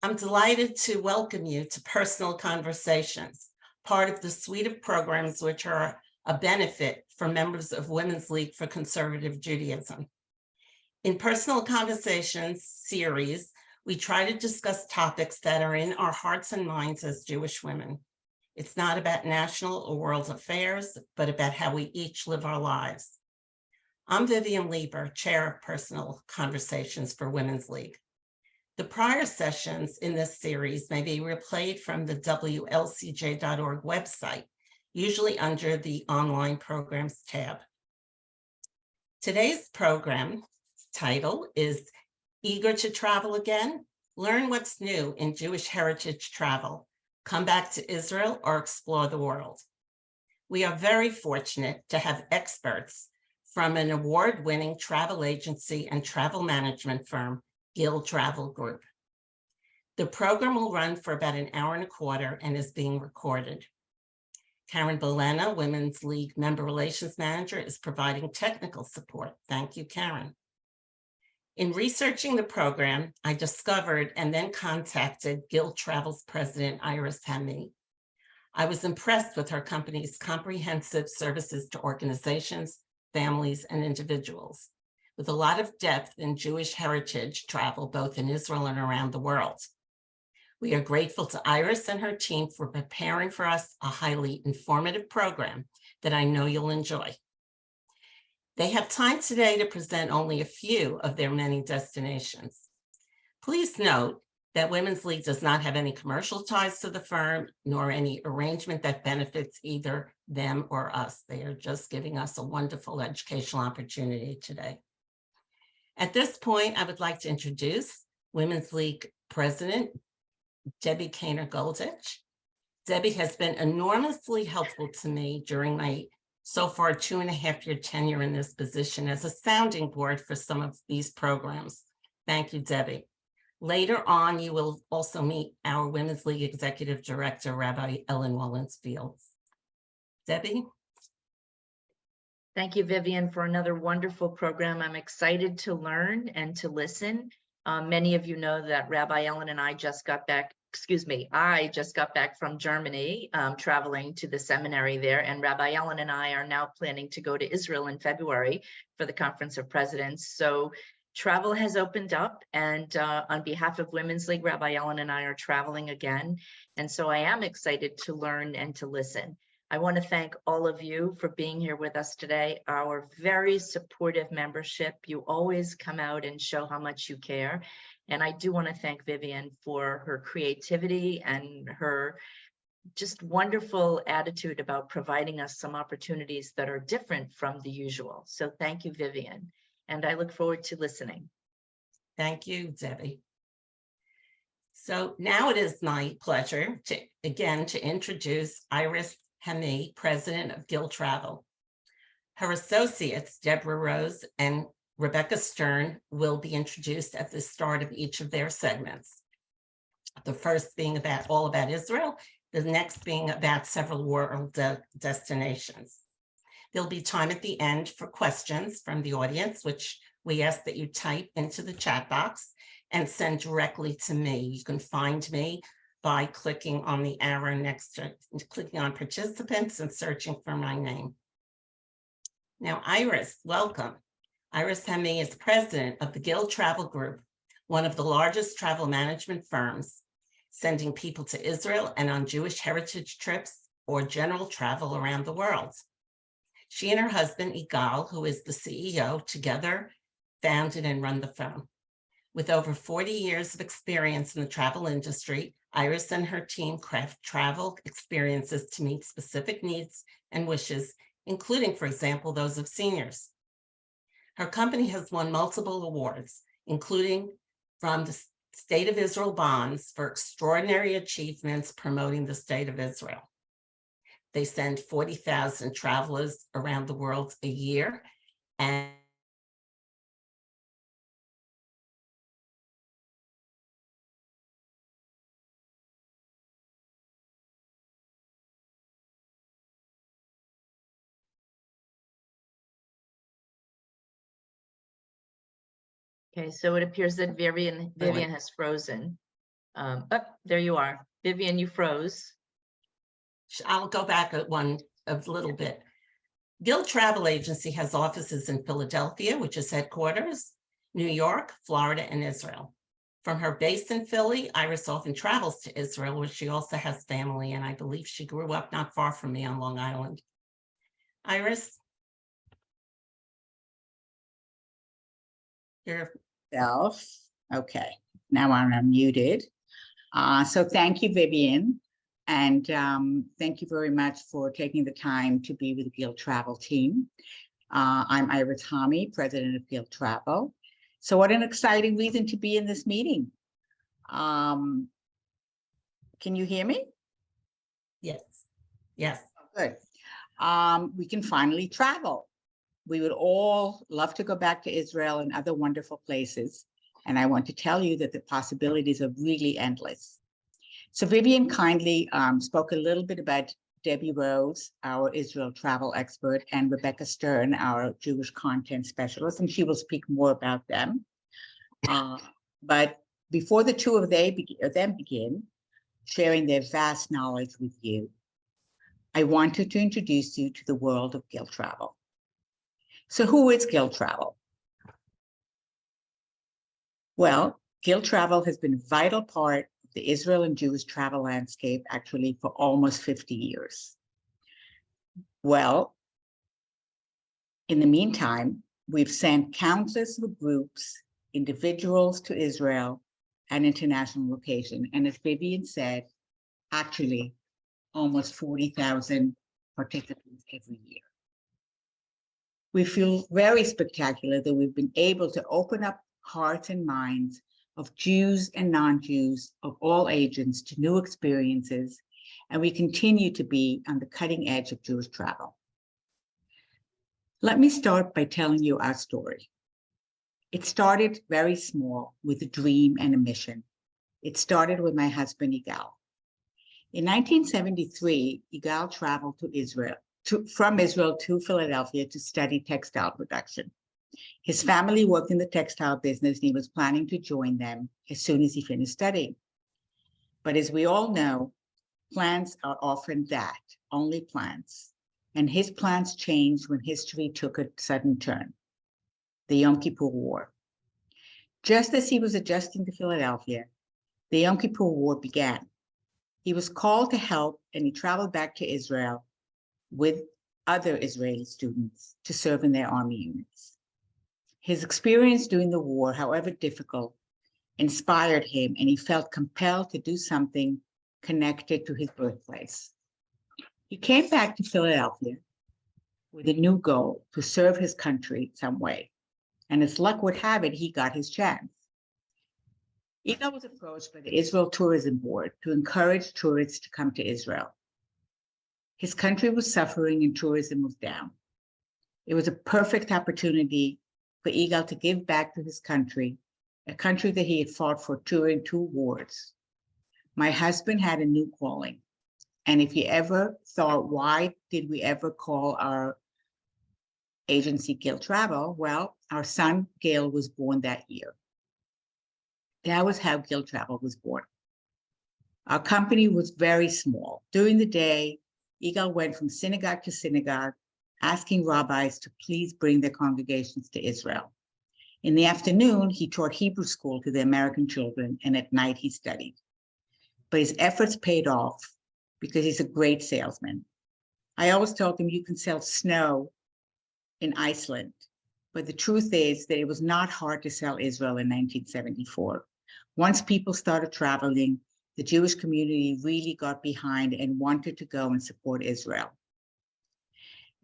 I'm delighted to welcome you to Personal Conversations, part of the suite of programs which are a benefit for members of Women's League for Conservative Judaism. In Personal Conversations series, we try to discuss topics that are in our hearts and minds as Jewish women. It's not about national or world affairs, but about how we each live our lives. I'm Vivian Lieber, Chair of Personal Conversations for Women's League. The prior sessions in this series may be replayed from the WLCJ.org website, usually under the Online Programs tab. Today's program title is Eager to Travel Again? Learn what's new in Jewish heritage travel. Come back to Israel or explore the world. We are very fortunate to have experts from an award-winning travel agency and travel management firm, Gill Travel Group. The program will run for about an hour and a quarter and is being recorded. Karen Bolena, Women's League Member Relations Manager, is providing technical support. Thank you, Karen. In researching the program, I discovered and then contacted Gill Travel's president, Iris Hemi. I was impressed with her company's comprehensive services to organizations, families, and individuals, with a lot of depth in Jewish heritage travel, both in Israel and around the world. We are grateful to Iris and her team for preparing for us a highly informative program that I know you'll enjoy. They have time today to present only a few of their many destinations. Please note that Women's League does not have any commercial ties to the firm, nor any arrangement that benefits either them or us. They are just giving us a wonderful educational opportunity today. At this point, I would like to introduce Women's League President, Debbie Kaner-Goldich. Debbie has been enormously helpful to me during my so far 2.5-year tenure in this position as a sounding board for some of these programs. Thank you, Debbie. Later on, you will also meet our Women's League Executive Director, Rabbi Ellen Wallens-Fields. Debbie? Thank you, Vivian, for another wonderful program. I'm excited to learn and to listen. Many of you know that Rabbi Ellen and I just got back, I just got back from Germany, traveling to the seminary there, and Rabbi Ellen and I are now planning to go to Israel in February for the Conference of Presidents. So travel has opened up, and on behalf of Women's League, Rabbi Ellen and I are traveling again. And so I am excited to learn and to listen. I want to thank all of you for being here with us today, our very supportive membership. You always come out and show how much you care. And I do want to thank Vivian for her creativity and her just wonderful attitude about providing us some opportunities that are different from the usual. So thank you, Vivian. And I look forward to listening. Thank you, Debbie. So now it is my pleasure to introduce Iris Hemi, president of Gill Travel. Her associates, Deborah Rose and Rebecca Stern, will be introduced at the start of each of their segments. The first being all about Israel, the next being about several world destinations. There'll be time at the end for questions from the audience, which we ask that you type into the chat box and send directly to me. You can find me by clicking on the arrow next to clicking on participants and searching for my name. Now, Iris, welcome. Iris Hemi is president of the Gill Travel Group, one of the largest travel management firms, sending people to Israel and on Jewish heritage trips or general travel around the world. She and her husband, Igal, who is the CEO, together founded and run the firm. With over 40 years of experience in the travel industry, Iris and her team craft travel experiences to meet specific needs and wishes, including, for example, those of seniors. Her company has won multiple awards, including from the State of Israel Bonds for extraordinary achievements promoting the State of Israel. They send 40,000 travelers around the world a year, and Okay, so it appears that Vivian has frozen. There you are. Vivian, you froze. I'll go back a little bit. Guild Travel Agency has offices in Philadelphia, which is headquarters, New York, Florida, and Israel. From her base in Philly, Iris often travels to Israel, where she also has family, and I believe she grew up not far from me on Long Island. Iris? You're Self. Okay, now I'm unmuted. So thank you, Vivian. And thank you very much for taking the time to be with the Guild Travel team. I'm Iris Hami, president of Guild Travel. So what an exciting reason to be in this meeting. Can you hear me? yes. Yes. Good. We can finally travel. We would all love to go back to Israel and other wonderful places. And I want to tell you that the possibilities are really endless. So Vivian kindly spoke a little bit about Debbie Rose, our Israel travel expert, and Rebecca Stern, our Jewish content specialist, and she will speak more about them. But before the two of them begin sharing their vast knowledge with you, I wanted to introduce you to the world of Guild Travel. So who is Guild Travel? Well, Guild Travel has been a vital part of the Israel and Jewish travel landscape actually for almost 50 years. Well, in the meantime, we've sent countless groups, individuals to Israel and international location. And as Vivian said, actually almost 40,000 participants every year. We feel very spectacular that we've been able to open up hearts and minds of Jews and non-Jews of all ages to new experiences, and we continue to be on the cutting edge of Jewish travel. Let me start by telling you our story. It started very small with a dream and a mission. It started with my husband, Yigal. In 1973, Yigal traveled to Israel, from Israel to Philadelphia to study textile production. His family worked in the textile business and he was planning to join them as soon as he finished studying. But as we all know, plans are often that, only plans. And his plans changed when history took a sudden turn, the Yom Kippur War. Just as he was adjusting to Philadelphia, the Yom Kippur War began. He was called to help and he traveled back to Israel with other Israeli students to serve in their army units. His experience during the war, however difficult, inspired him and he felt compelled to do something connected to his birthplace. He came back to Philadelphia with a new goal to serve his country some way. And as luck would have it, he got his chance. Yigal was approached by the Israel Tourism Board to encourage tourists to come to Israel. His country was suffering and tourism was down. It was a perfect opportunity for Yigal to give back to his country, a country that he had fought for during 2 wars. My husband had a new calling. And if you ever thought, why did we ever call our agency Guild Travel? Well, our son, Gail, was born that year. That was how Guild Travel was born. Our company was very small. During the day, Yigal went from synagogue to synagogue, asking rabbis to please bring their congregations to Israel. In the afternoon, he taught Hebrew school to the American children, and at night he studied. But his efforts paid off because he's a great salesman. I always told him you can sell snow in Iceland, but the truth is that it was not hard to sell Israel in 1974. Once people started traveling, the Jewish community really got behind and wanted to go and support Israel.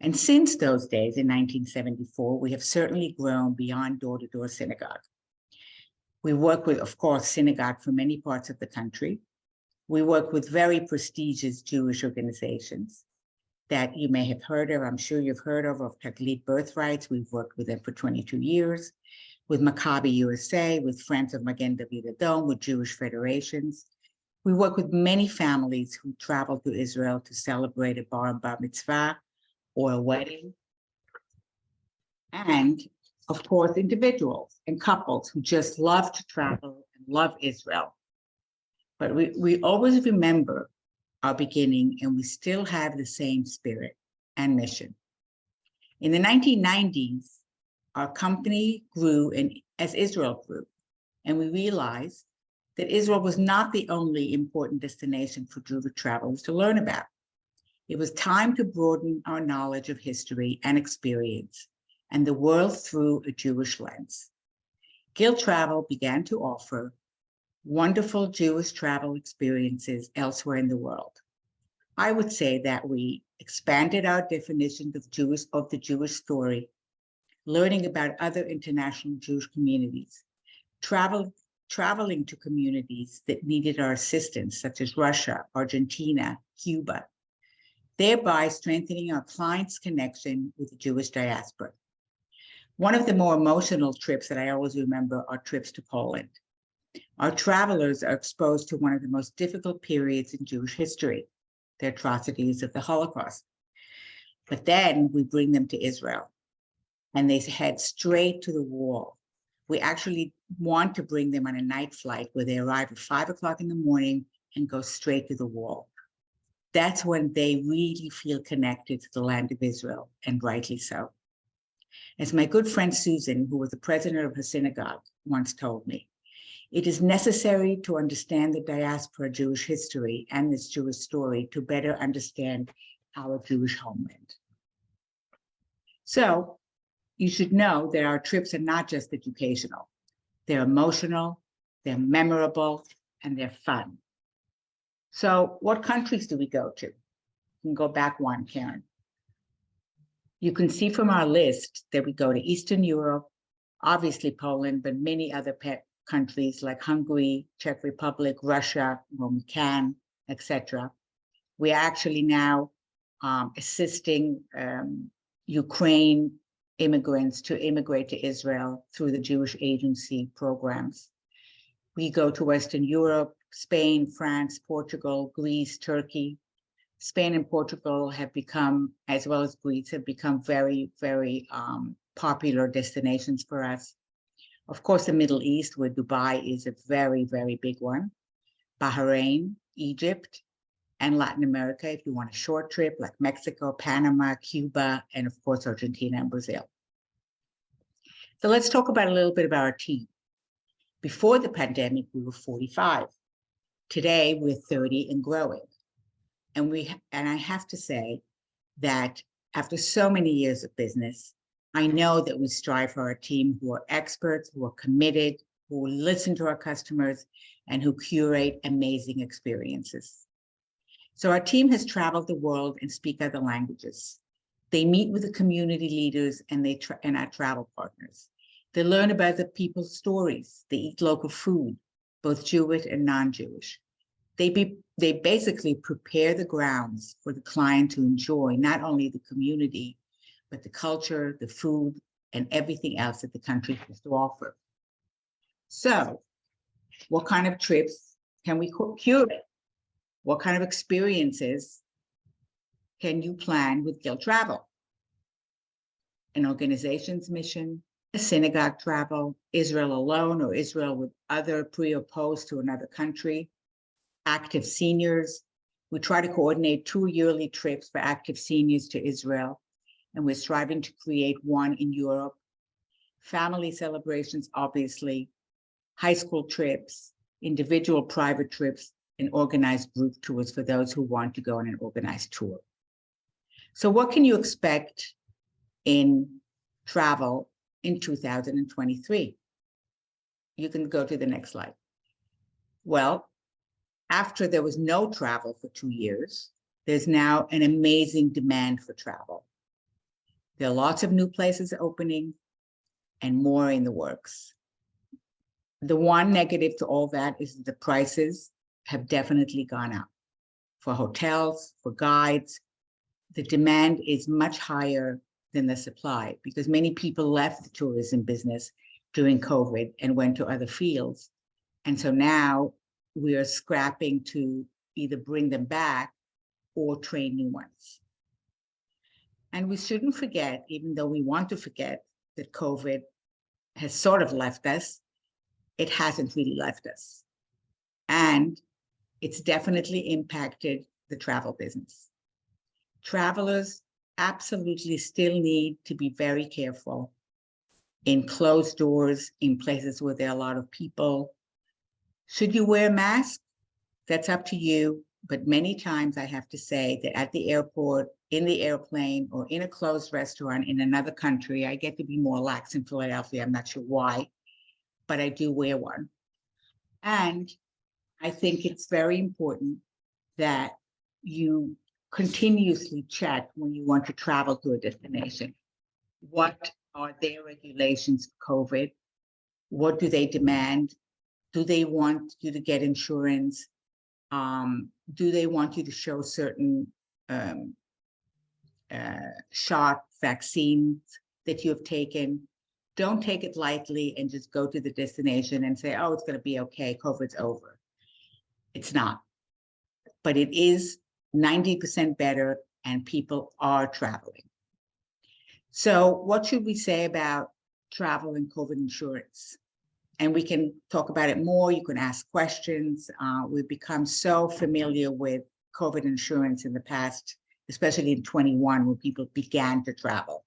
And since those days in 1974, we have certainly grown beyond door-to-door synagogue. We work with, of course, synagogue from many parts of the country. We work with very prestigious Jewish organizations that you may have heard of. I'm sure you've heard of Taglit Birthrights. We've worked with them for 22 years, with Maccabi USA, with Friends of Magen David Adom, with Jewish federations. We work with many families who travel to Israel to celebrate a bar and bar mitzvah or a wedding. And of course, individuals and couples who just love to travel and love Israel. But we always remember our beginning, and we still have the same spirit and mission. In the 1990s, our company grew as Israel grew, and we realized that Israel was not the only important destination for Jewish travelers to learn about. It was time to broaden our knowledge of history and experience and the world through a Jewish lens. Guild Travel began to offer wonderful Jewish travel experiences elsewhere in the world. I would say that we expanded our definition of the Jewish story, learning about other international Jewish communities, traveling to communities that needed our assistance, such as Russia, Argentina, Cuba, thereby strengthening our clients' connection with the Jewish diaspora. One of the more emotional trips that I always remember are trips to Poland. Our travelers are exposed to one of the most difficult periods in Jewish history, the atrocities of the Holocaust. But then we bring them to Israel, and they head straight to the wall. We actually want to bring them on a night flight where they arrive at 5 o'clock in the morning and go straight to the wall. That's when they really feel connected to the land of Israel, and rightly so. As my good friend Susan, who was the president of her synagogue, once told me, it is necessary to understand the diaspora Jewish history and this Jewish story to better understand our Jewish homeland. So you should know that our trips are not just educational. They're emotional, they're memorable, and they're fun. So what countries do we go to? You can go back one, Karen. You can see from our list that we go to Eastern Europe, obviously Poland, but many other countries like Hungary, Czech Republic, Russia, when we can, etc. We're actually now assisting Ukraine immigrants to immigrate to Israel through the Jewish Agency programs. We go to Western Europe, Spain, France, Portugal, Greece, Turkey. Spain and Portugal have become, as well as Greece, have become very, very popular destinations for us. Of course, the Middle East, where Dubai is a very, very big one. Bahrain, Egypt, and Latin America, if you want a short trip, like Mexico, Panama, Cuba, and of course, Argentina and Brazil. So let's talk about a little bit about our team. Before the pandemic, we were 45. Today, we're 30 and growing. And I have to say that after so many years of business, I know that we strive for our team who are experts, who are committed, who listen to our customers, and who curate amazing experiences. So our team has traveled the world and speak other languages. They meet with the community leaders and our travel partners. They learn about the people's stories. They eat local food, both Jewish and non-Jewish. They basically prepare the grounds for the client to enjoy not only the community, but the culture, the food, and everything else that the country has to offer. So what kind of trips can we curate? What kind of experiences can you plan with Guild Travel? An organization's mission, a synagogue travel, Israel alone or Israel with other pre or post to another country, active seniors. We try to coordinate 2 yearly trips for active seniors to Israel, and we're striving to create one in Europe. Family celebrations, obviously, high school trips, individual private trips, and organized group tours for those who want to go on an organized tour. So what can you expect in travel in 2023? You can go to the next slide. Well, after there was no travel for 2 years, there's now an amazing demand for travel. There are lots of new places opening and more in the works. The one negative to all that is the prices have definitely gone up. For hotels, for guides, the demand is much higher than the supply because many people left the tourism business during COVID and went to other fields. And so now we are scrapping to either bring them back or train new ones. And we shouldn't forget, even though we want to forget that COVID has sort of left us, it hasn't really left us. And it's definitely impacted the travel business. Travelers absolutely still need to be very careful in closed doors, in places where there are a lot of people. Should you wear a mask? That's up to you. But many times I have to say that at the airport, in the airplane, or in a closed restaurant in another country, I get to be more lax in Philadelphia. I'm not sure why, but I do wear one. And I think it's very important that you continuously check when you want to travel to a destination. What are their regulations for COVID? What do they demand? Do they want you to get insurance? Do they want you to show certain shot vaccines that you have taken? Don't take it lightly and just go to the destination and say, oh, it's going to be okay, COVID's over. It's not, but it is 90% better, and people are traveling. So what should we say about travel and COVID insurance? And we can talk about it more. You can ask questions. We've become so familiar with COVID insurance in the past, especially in 21, when people began to travel.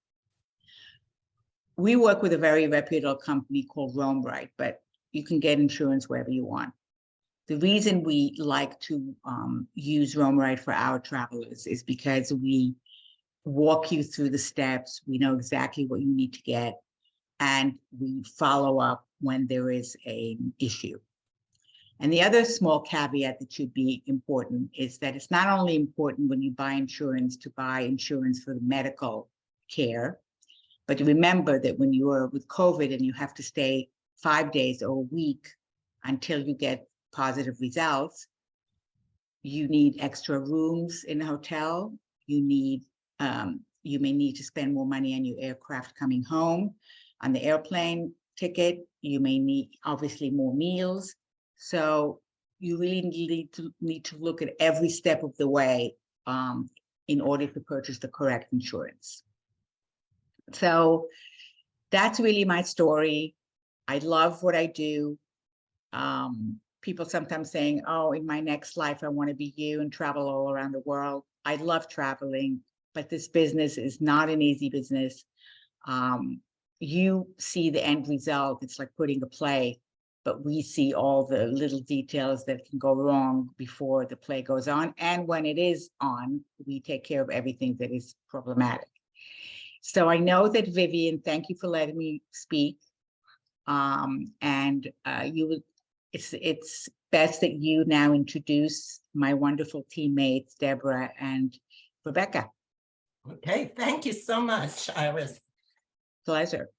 We work with a very reputable company called RoamRight, but you can get insurance wherever you want. The reason we like to use RoamRight for our travelers is because we walk you through the steps. We know exactly what you need to get, and we follow up when there is an issue. And the other small caveat that should be important is that it's not only important when you buy insurance to buy insurance for the medical care, but remember that when you are with COVID and you have to stay 5 days or a week until you get positive results, you need extra rooms in a hotel. You may need to spend more money on your aircraft coming home. On the airplane ticket, you may need obviously more meals. So you really need to look at every step of the way in order to purchase the correct insurance. So that's really my story. I love what I do. People sometimes saying, oh, in my next life, I want to be you and travel all around the world. I love traveling, but this business is not an easy business. You see the end result. It's like putting a play, but we see all the little details that can go wrong before the play goes on. And when it is on, we take care of everything that is problematic. So I know that Vivian, thank you for letting me speak. It's best that you now introduce my wonderful teammates, Deborah and Rebecca. Okay, thank you so much, Iris. Pleasure.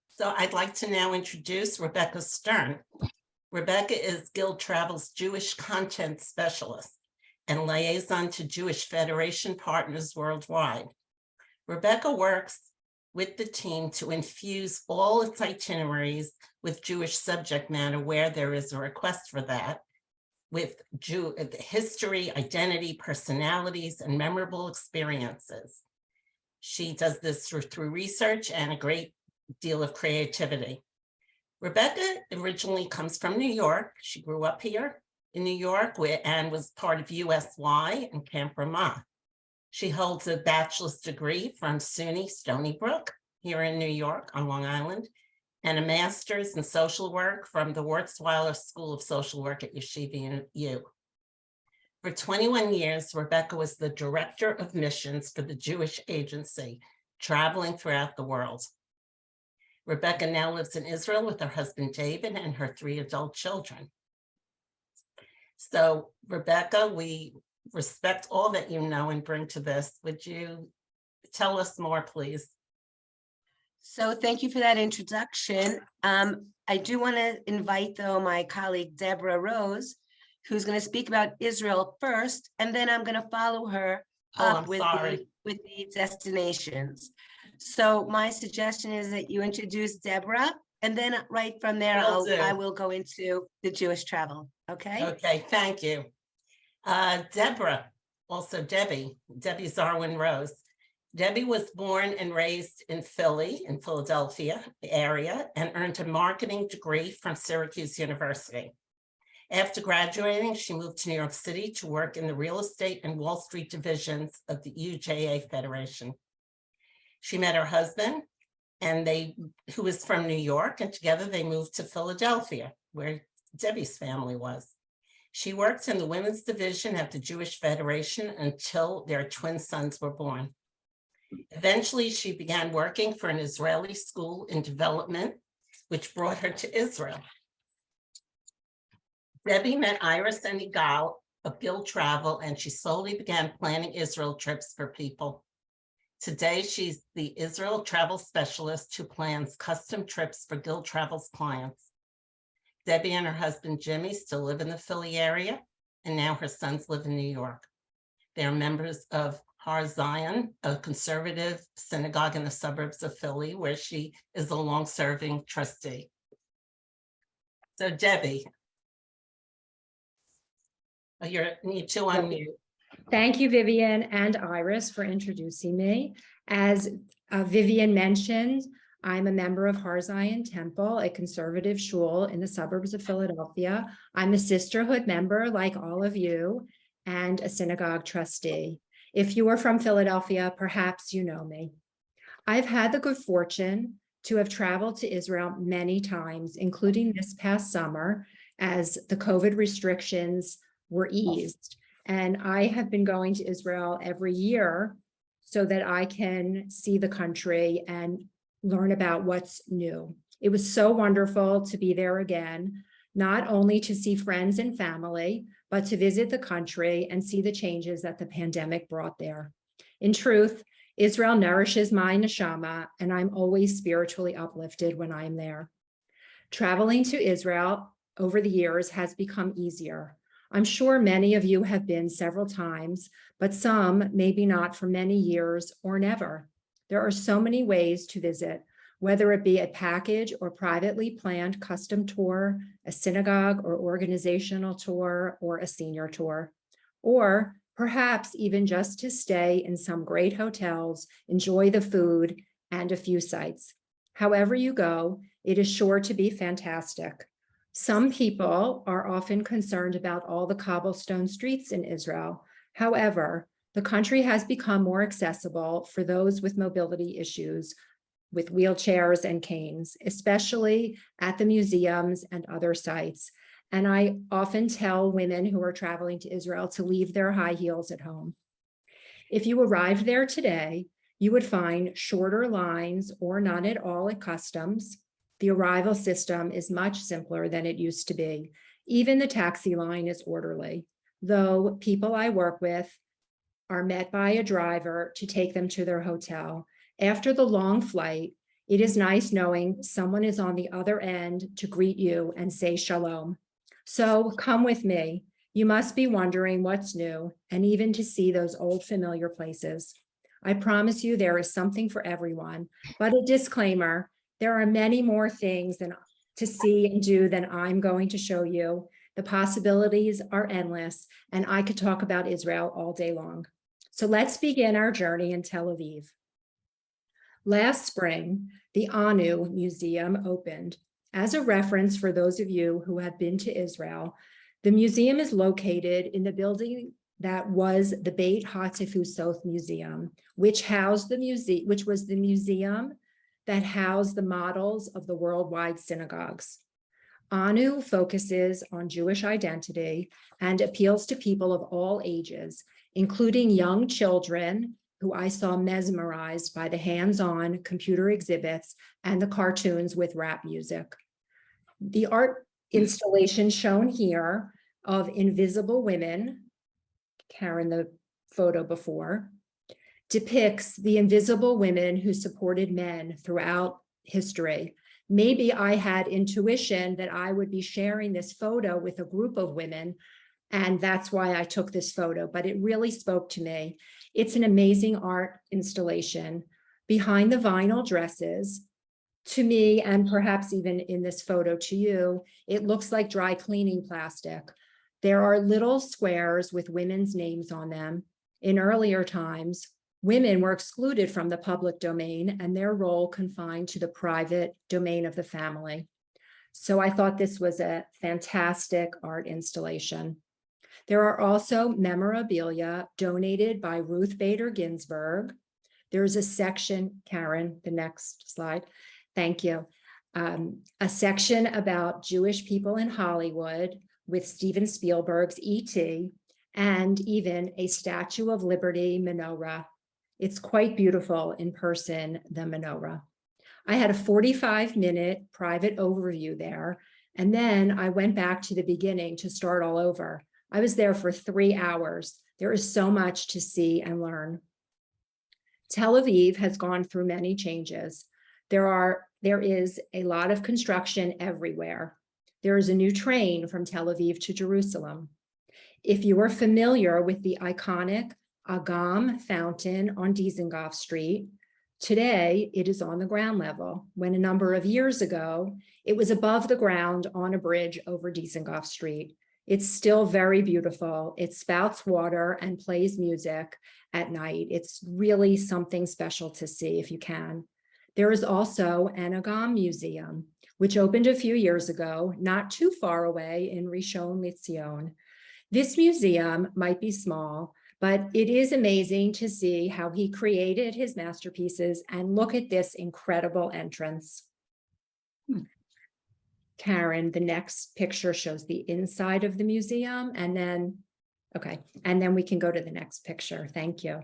So I'd like to now introduce Rebecca Stern. Rebecca is Guild Travel's Jewish content specialist and liaison to Jewish Federation partners worldwide. Rebecca works with the team to infuse all its itineraries with Jewish subject matter where there is a request for that, with history, identity, personalities, and memorable experiences. She does this through research and a great deal of creativity. Rebecca originally comes from New York. She grew up here in New York and was part of USY and Camp Ramah. She holds a bachelor's degree from SUNY Stony Brook here in New York on Long Island, and a master's in social work from the Wurzweiler School of Social Work at Yeshiva U. For 21 years, Rebecca was the director of missions for the Jewish Agency, traveling throughout the world. Rebecca now lives in Israel with her husband, David, and her 3 adult children. So, Rebecca, we respect all that you know and bring to this. Would you tell us more, please? So thank you for that introduction. I do want to invite, though, my colleague, Deborah Rose, who's going to speak about Israel first, and then I'm going to follow her up with the destinations. So my suggestion is that you introduce Deborah, and then right from there, I will go into the Jewish travel. Okay? Okay, thank you. Deborah, also Debbie Zarwin Rose. Debbie was born and raised in Philadelphia area, and earned a marketing degree from Syracuse University. After graduating, she moved to New York City to work in the real estate and Wall Street divisions of the UJA Federation. She met her husband, who was from New York, and together they moved to Philadelphia, where Debbie's family was. She worked in the women's division at the Jewish Federation until their twin sons were born. Eventually, she began working for an Israeli school in development, which brought her to Israel. Debbie met Iris and Igal of Gil Travel, and she slowly began planning Israel trips for people. Today, she's the Israel travel specialist who plans custom trips for Gil Travel's clients. Debbie and her husband, Jimmy, still live in the Philly area, and now her sons live in New York. They are members of Har Zion, a conservative synagogue in the suburbs of Philly, where she is a long-serving trustee. So Debbie, you need to unmute. Thank you, Vivian and Iris, for introducing me. As Vivian mentioned, I'm a member of Har Zion Temple, a conservative shul in the suburbs of Philadelphia. I'm a sisterhood member, like all of you, and a synagogue trustee. If you are from Philadelphia, perhaps you know me. I've had the good fortune to have traveled to Israel many times, including this past summer, as the COVID restrictions were eased. And I have been going to Israel every year so that I can see the country and learn about what's new. It was so wonderful to be there again, not only to see friends and family, but to visit the country and see the changes that the pandemic brought there. In truth, Israel nourishes my neshama, and I'm always spiritually uplifted when I'm there. Traveling to Israel over the years has become easier. I'm sure many of you have been several times, but some maybe not for many years or never. There are so many ways to visit, whether it be a package or privately planned custom tour, a synagogue or organizational tour, or a senior tour, or perhaps even just to stay in some great hotels, enjoy the food and a few sights. However you go, it is sure to be fantastic. Some people are often concerned about all the cobblestone streets in Israel. However, the country has become more accessible for those with mobility issues, with wheelchairs and canes, especially at the museums and other sites. And I often tell women who are traveling to Israel to leave their high heels at home. If you arrived there today, you would find shorter lines or none at all at customs. The arrival system is much simpler than it used to be. Even the taxi line is orderly, though people I work with are met by a driver to take them to their hotel. After the long flight, it is nice knowing someone is on the other end to greet you and say shalom. So come with me. You must be wondering what's new, and even to see those old familiar places. I promise you there is something for everyone, but a disclaimer, there are many more things to see and do than I'm going to show you. The possibilities are endless, and I could talk about Israel all day long. So let's begin our journey in Tel Aviv. Last spring, the Anu Museum opened. As a reference for those of you who have been to Israel, the museum is located in the building that was the Beit HaTefusot Museum, which was the museum that housed the models of the worldwide synagogues. Anu focuses on Jewish identity and appeals to people of all ages, including young children who I saw mesmerized by the hands-on computer exhibits and the cartoons with rap music. The art installation shown here of Invisible Women, Karen, the photo before, depicts the invisible women who supported men throughout history. Maybe I had intuition that I would be sharing this photo with a group of women, and that's why I took this photo, but it really spoke to me. It's an amazing art installation. Behind the vinyl dresses, to me, and perhaps even in this photo to you, it looks like dry cleaning plastic. There are little squares with women's names on them. In earlier times, women were excluded from the public domain and their role confined to the private domain of the family. So I thought this was a fantastic art installation. There are also memorabilia donated by Ruth Bader Ginsburg. There's a section, Karen, the next slide. Thank you. A section about Jewish people in Hollywood with Steven Spielberg's E.T. and even a Statue of Liberty menorah. It's quite beautiful in person, the menorah. I had a 45-minute private overview there, and then I went back to the beginning to start all over. I was there for 3 hours. There is so much to see and learn. Tel Aviv has gone through many changes. There is a lot of construction everywhere. There is a new train from Tel Aviv to Jerusalem. If you are familiar with the iconic Agam fountain on Dizengoff Street, today it is on the ground level, when a number of years ago, it was above the ground on a bridge over Dizengoff Street. It's still very beautiful. It spouts water and plays music at night. It's really something special to see if you can. There is also an Agam Museum, which opened a few years ago, not too far away in Rishon LeZion. This museum might be small, but it is amazing to see how he created his masterpieces, and look at this incredible entrance. Karen, the next picture shows the inside of the museum, and then, okay, and then we can go to the next picture. Thank you.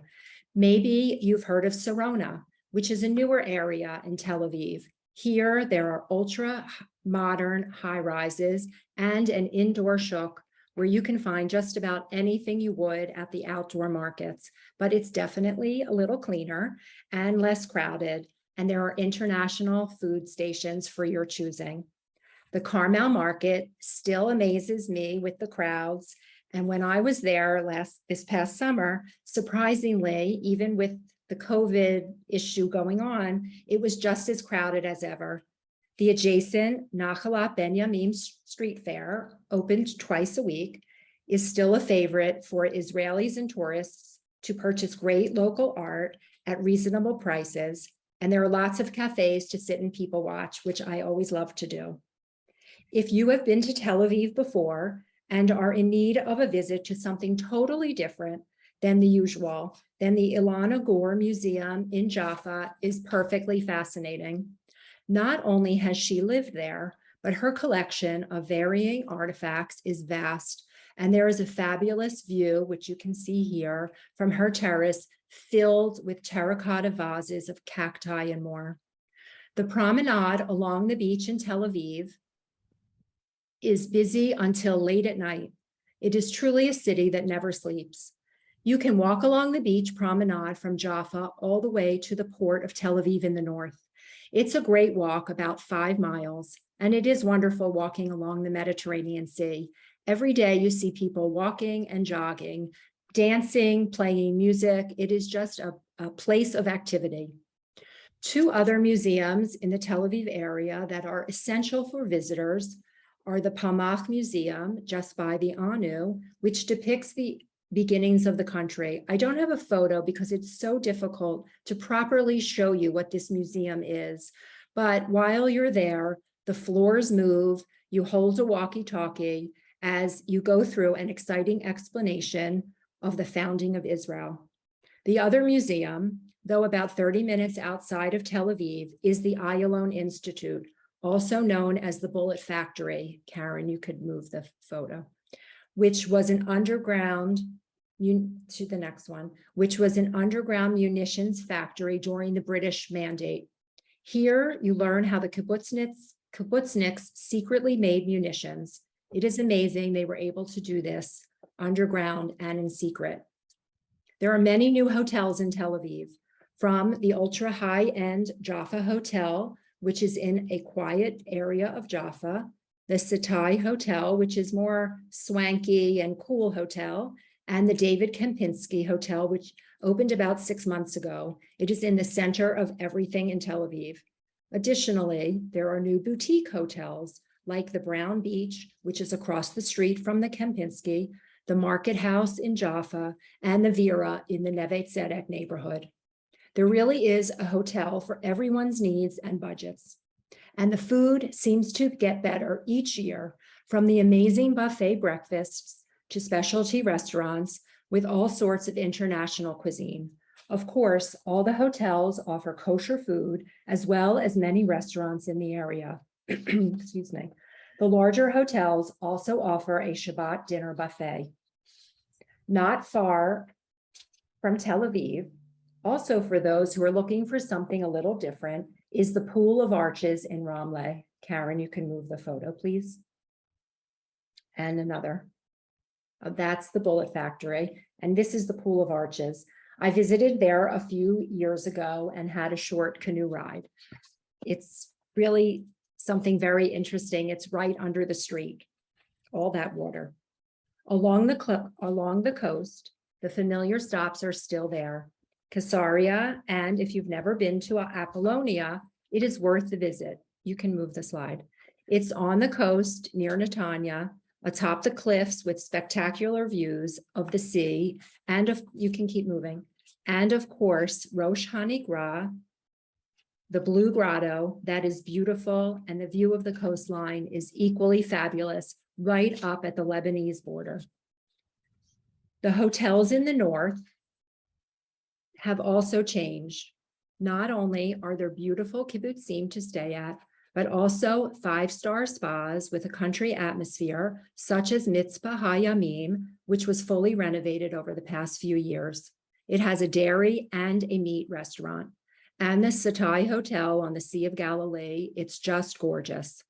Maybe you've heard of Sarona, which is a newer area in Tel Aviv. Here, there are ultra modern high rises and an indoor shuk where you can find just about anything you would at the outdoor markets, but it's definitely a little cleaner and less crowded, and there are international food stations for your choosing. The Carmel Market still amazes me with the crowds, and when I was there this past summer, surprisingly, even with the COVID issue going on, it was just as crowded as ever. The adjacent Nachalat Benyamin Street Fair, opened twice a week, is still a favorite for Israelis and tourists to purchase great local art at reasonable prices. And there are lots of cafes to sit and people watch, which I always love to do. If you have been to Tel Aviv before and are in need of a visit to something totally different than the usual, then the Ilana Gur Museum in Jaffa is perfectly fascinating. Not only has she lived there, but her collection of varying artifacts is vast, and there is a fabulous view, which you can see here, from her terrace filled with terracotta vases of cacti and more. The promenade along the beach in Tel Aviv is busy until late at night. It is truly a city that never sleeps. You can walk along the beach promenade from Jaffa all the way to the port of Tel Aviv in the north. It's a great walk, about 5 miles, and it is wonderful walking along the Mediterranean Sea. Every day you see people walking and jogging, dancing, playing music. It is just a place of activity. 2 other museums in the Tel Aviv area that are essential for visitors are the Palmach Museum, just by the Anu, which depicts the beginnings of the country. I don't have a photo because it's so difficult to properly show you what this museum is. But while you're there, the floors move, you hold a walkie-talkie as you go through an exciting explanation of the founding of Israel. The other museum, though about 30 minutes outside of Tel Aviv, is the Ayalon Institute, also known as the Bullet Factory. Karen, you could move the photo. Which was an underground, to the next one, which was an underground munitions factory during the British Mandate. Here, you learn how the kibbutzniks secretly made munitions. It is amazing they were able to do this underground and in secret. There are many new hotels in Tel Aviv, from the ultra high-end Jaffa Hotel, which is in a quiet area of Jaffa, the Satai Hotel, which is more swanky and cool hotel, and the David Kempinski Hotel, which opened about 6 months ago. It is in the center of everything in Tel Aviv. Additionally, there are new boutique hotels like the Brown Beach, which is across the street from the Kempinski, the Market House in Jaffa, and the Vera in the Neve Tzedek neighborhood. There really is a hotel for everyone's needs and budgets. And the food seems to get better each year, from the amazing buffet breakfasts to specialty restaurants with all sorts of international cuisine. Of course, all the hotels offer kosher food as well as many restaurants in the area. Excuse me. The larger hotels also offer a Shabbat dinner buffet. Not far from Tel Aviv, also for those who are looking for something a little different, is the Pool of Arches in Ramleh. Karen, you can move the photo, please. And another. That's the Bullet Factory, and this is the Pool of Arches. I visited there a few years ago and had a short canoe ride. It's really something very interesting. It's right under the street, all that water. Along the coast, the familiar stops are still there. Caesarea, and if you've never been to Apollonia, it is worth the visit. You can move the slide. It's on the coast near Netanya, atop the cliffs with spectacular views of the sea, and you can keep moving. And of course, Rosh Hanigra, the Blue Grotto, that is beautiful, and the view of the coastline is equally fabulous, right up at the Lebanese border. The hotels in the north have also changed. Not only are there beautiful kibbutzim to stay at, but also five-star spas with a country atmosphere, such as Mitzpah Hayamim, which was fully renovated over the past few years. It has a dairy and a meat restaurant. And the Satai Hotel on the Sea of Galilee, it's just gorgeous.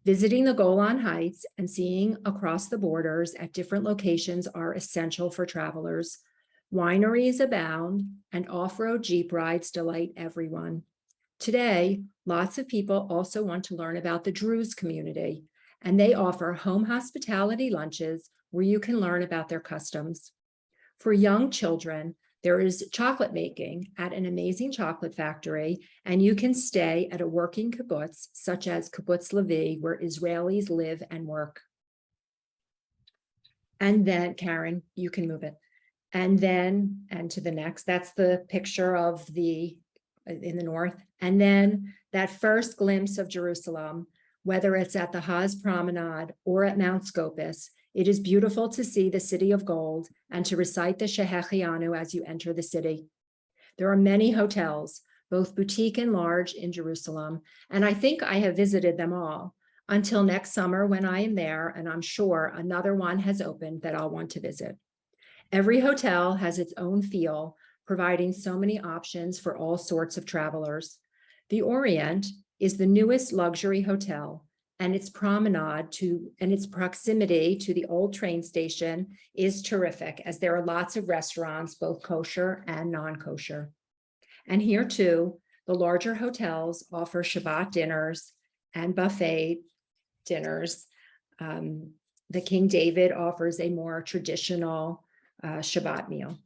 Visiting the Golan Heights and seeing across the borders at different locations are essential for travelers. Wineries abound and off-road Jeep rides delight everyone. Today, lots of people also want to learn about the Druze community, and they offer home hospitality lunches where you can learn about their customs. For young children, there is chocolate making at an amazing chocolate factory, and you can stay at a working kibbutz, such as Kibbutz Levi, where Israelis live and work. And then, Karen, you can move it. And to the next, that's the picture of in the north. And then that first glimpse of Jerusalem, whether it's at the Haz Promenade or at Mount Scopus, it is beautiful to see the city of gold and to recite the Shehechianu as you enter the city. There are many hotels, both boutique and large, in Jerusalem, and I think I have visited them all until next summer when I am there, and I'm sure another one has opened that I'll want to visit. Every hotel has its own feel, providing so many options for all sorts of travelers. The Orient is the newest luxury hotel, and its promenade and its proximity to the old train station is terrific, as there are lots of restaurants, both kosher and non-kosher. And here too, the larger hotels offer Shabbat dinners and buffet dinners. The King David offers a more traditional Shabbat meal.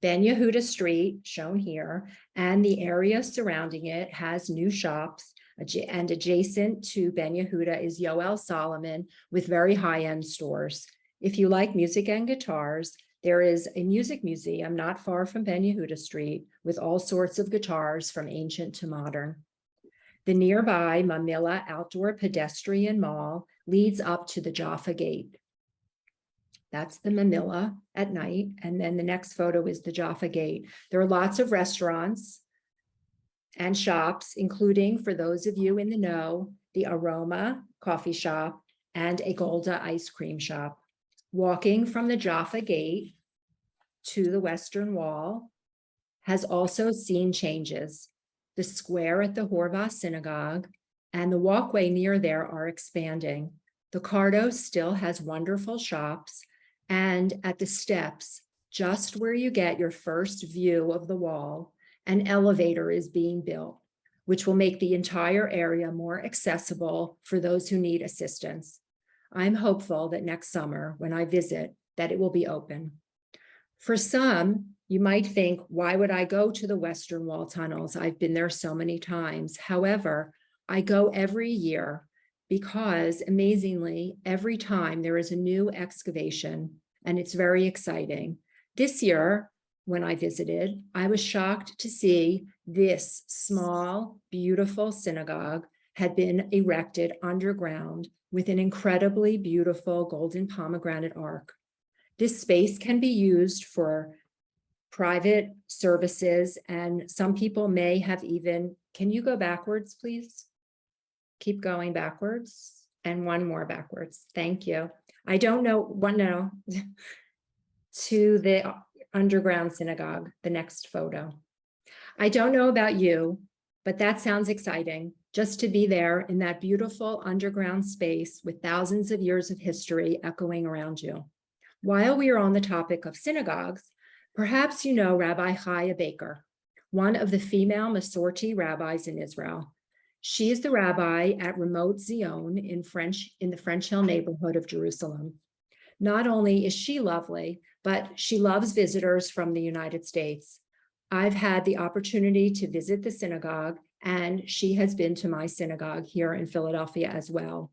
Ben Yehuda Street, shown here, and the area surrounding it has new shops, and adjacent to Ben Yehuda is Yoel Solomon with very high-end stores. If you like music and guitars, there is a music museum not far from Ben Yehuda Street with all sorts of guitars from ancient to modern. The nearby Mamilla Outdoor Pedestrian Mall leads up to the Jaffa Gate. That's the Mamilla at night. And then the next photo is the Jaffa Gate. There are lots of restaurants and shops, including, for those of you in the know, the Aroma coffee shop and a Golda ice cream shop. Walking from the Jaffa Gate to the Western Wall has also seen changes. The square at the Horvath Synagogue and the walkway near there are expanding. The Cardo still has wonderful shops, and at the steps, just where you get your first view of the wall, an elevator is being built, which will make the entire area more accessible for those who need assistance. I'm hopeful that next summer, when I visit, that it will be open. For some, you might think, why would I go to the Western Wall tunnels? I've been there so many times. However, I go every year because, amazingly, every time there is a new excavation, and it's very exciting. This year, when I visited, I was shocked to see this small, beautiful synagogue had been erected underground with an incredibly beautiful golden pomegranate arch. This space can be used for private services, and some people may have even, can you go backwards, please? Keep going backwards and one more backwards. Thank you. I don't know, one no, to the underground synagogue, the next photo. I don't know about you, but that sounds exciting, just to be there in that beautiful underground space with thousands of years of history echoing around you. While we are on the topic of synagogues, perhaps you know Rabbi Chaya Baker, one of the female Masorti rabbis in Israel. She is the rabbi at remote Zion in the French Hill neighborhood of Jerusalem. Not only is she lovely, but she loves visitors from the United States. I've had the opportunity to visit the synagogue, and she has been to my synagogue here in Philadelphia as well.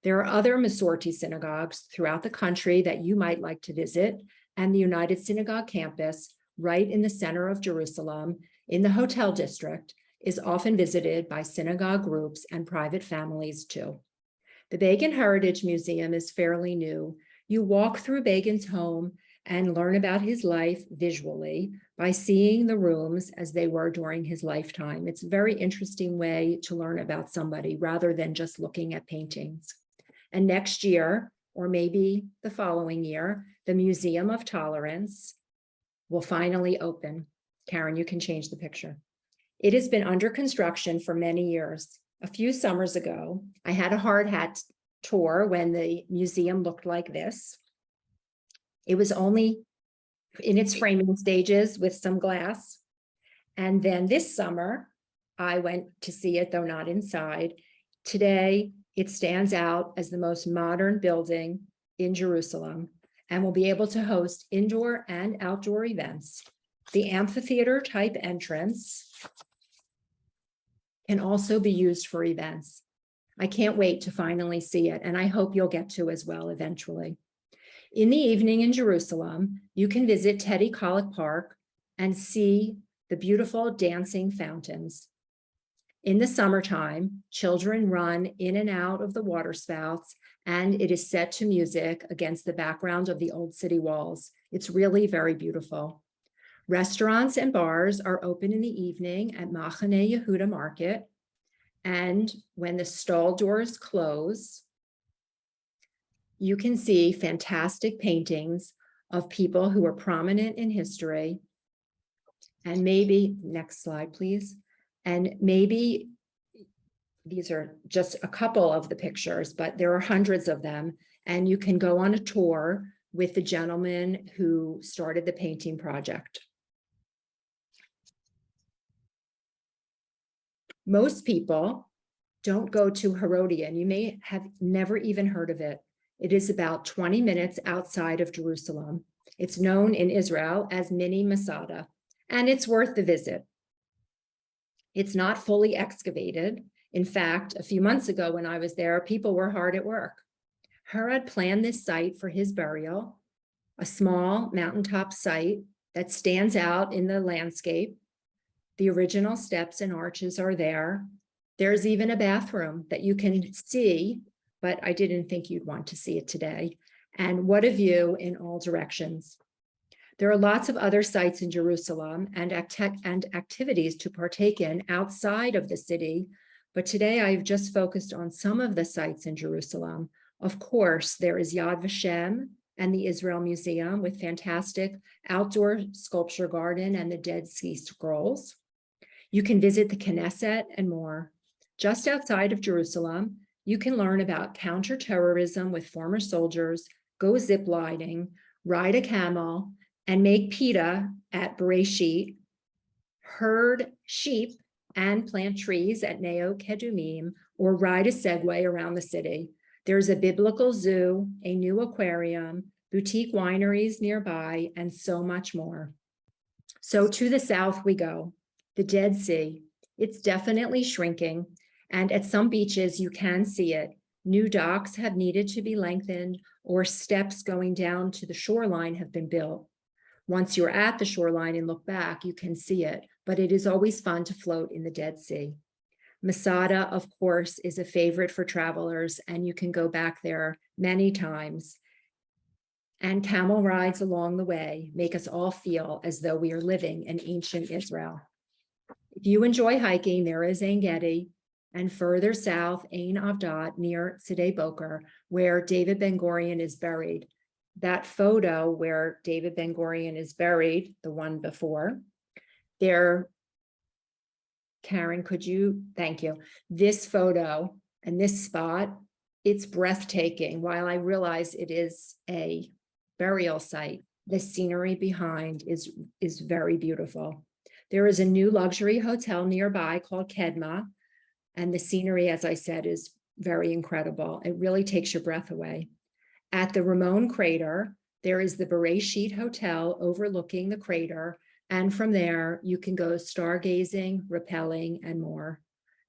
There are other Masorti synagogues throughout the country that you might like to visit, and the United Synagogue campus, right in the center of Jerusalem, in the Hotel District, is often visited by synagogue groups and private families too. The Begin Heritage Museum is fairly new. You walk through Begin's home and learn about his life visually by seeing the rooms as they were during his lifetime. It's a very interesting way to learn about somebody rather than just looking at paintings. And next year, or maybe the following year, the Museum of Tolerance will finally open. Karen, you can change the picture. It has been under construction for many years. A few summers ago, I had a hard hat tour when the museum looked like this. It was only in its framing stages with some glass. And then this summer, I went to see it, though not inside. Today, it stands out as the most modern building in Jerusalem and will be able to host indoor and outdoor events. The amphitheater type entrance can also be used for events. I can't wait to finally see it, and I hope you'll get to as well eventually. In the evening in Jerusalem, you can visit Teddy Kollek Park and see the beautiful dancing fountains. In the summertime, children run in and out of the water spouts, and it is set to music against the background of the old city walls. It's really very beautiful. Restaurants and bars are open in the evening at Machane Yehuda Market. And when the stall doors close, you can see fantastic paintings of people who are prominent in history. And maybe, next slide, please. And maybe these are just a couple of the pictures, but there are hundreds of them. And you can go on a tour with the gentleman who started the painting project. Most people don't go to Herodian. You may have never even heard of it. It is about 20 minutes outside of Jerusalem. It's known in Israel as Mini Masada, and it's worth the visit. It's not fully excavated. In fact, a few months ago when I was there, people were hard at work. Herod planned this site for his burial, a small mountaintop site that stands out in the landscape. The original steps and arches are there. There's even a bathroom that you can see, but I didn't think you'd want to see it today. And what a view in all directions. There are lots of other sites in Jerusalem and activities to partake in outside of the city, but today I've just focused on some of the sites in Jerusalem. Of course, there is Yad Vashem and the Israel Museum with fantastic outdoor sculpture garden and the Dead Sea Scrolls. You can visit the Knesset and more. Just outside of Jerusalem, you can learn about counterterrorism with former soldiers, go ziplining, ride a camel, and make pita at Bereshit, herd sheep and plant trees at Neo Kedumim, or ride a Segway around the city. There's a biblical zoo, a new aquarium, boutique wineries nearby, and so much more. So to the south we go, the Dead Sea. It's definitely shrinking, and at some beaches you can see it. New docks have needed to be lengthened, or steps going down to the shoreline have been built. Once you're at the shoreline and look back, you can see it, but it is always fun to float in the Dead Sea. Masada, of course, is a favorite for travelers, and you can go back there many times. And camel rides along the way make us all feel as though we are living in ancient Israel. If you enjoy hiking, there is Ein Gedi, and further south, Ein Avdat near Sde Boker, where David Ben-Gurion is buried. That photo where David Ben-Gurion is buried, the one before, there, Karen, thank you. This photo and this spot, it's breathtaking. While I realize it is a burial site, the scenery behind is very beautiful. There is a new luxury hotel nearby called Kedma, and the scenery, as I said, is very incredible. It really takes your breath away. At the Ramon crater, there is the Bereshit Hotel overlooking the crater, and from there you can go stargazing, rappelling, and more.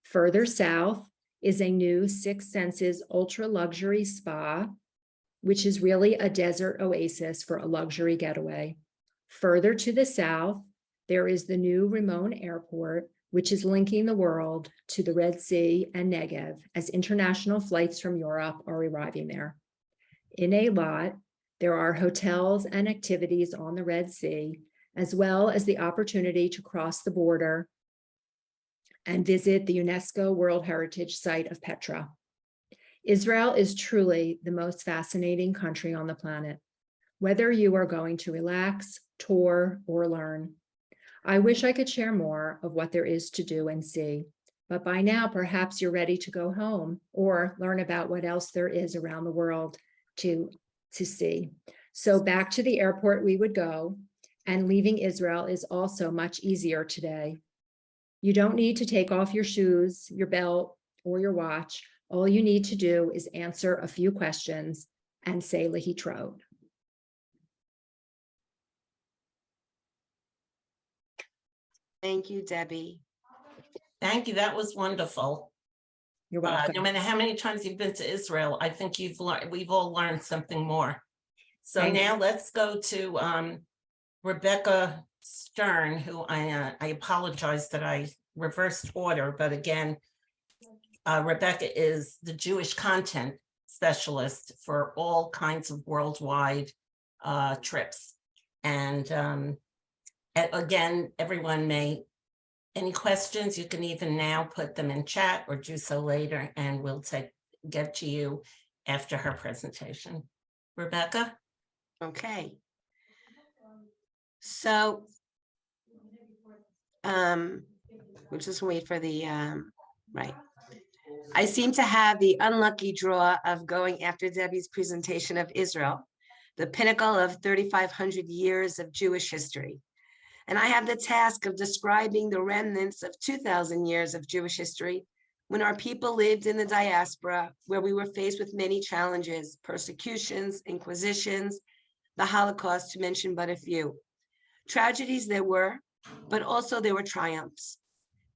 Further south is a new Six Senses ultra luxury spa, which is really a desert oasis for a luxury getaway. Further to the south, there is the new Ramon Airport, which is linking the world to the Red Sea and Negev as international flights from Europe are arriving there. In Eilat, there are hotels and activities on the Red Sea, as well as the opportunity to cross the border and visit the UNESCO World Heritage Site of Petra. Israel is truly the most fascinating country on the planet, whether you are going to relax, tour, or learn. I wish I could share more of what there is to do and see, but by now perhaps you're ready to go home or learn about what else there is around the world to see. So back to the airport we would go, and leaving Israel is also much easier today. You don't need to take off your shoes, your belt, or your watch. All you need to do is answer a few questions and say Lehitraot. Thank you, Debbie. Thank you. That was wonderful. You're welcome. No matter how many times you've been to Israel, I think we've all learned something more. So Thank now let's go to Rebecca Stern, who I apologize that I reversed order, but again, Rebecca is the Jewish content specialist for all kinds of worldwide trips. And again, everyone any questions, you can even now put them in chat or do so later, and we'll get to you after her presentation. Rebecca? Okay. So, we'll just wait for the, right. I seem to have the unlucky draw of going after Debbie's presentation of Israel, the pinnacle of 3,500 years of Jewish history. And I have the task of describing the remnants of 2,000 years of Jewish history when our people lived in the diaspora, where we were faced with many challenges, persecutions, inquisitions, the Holocaust, to mention but a few. Tragedies there were, but also there were triumphs.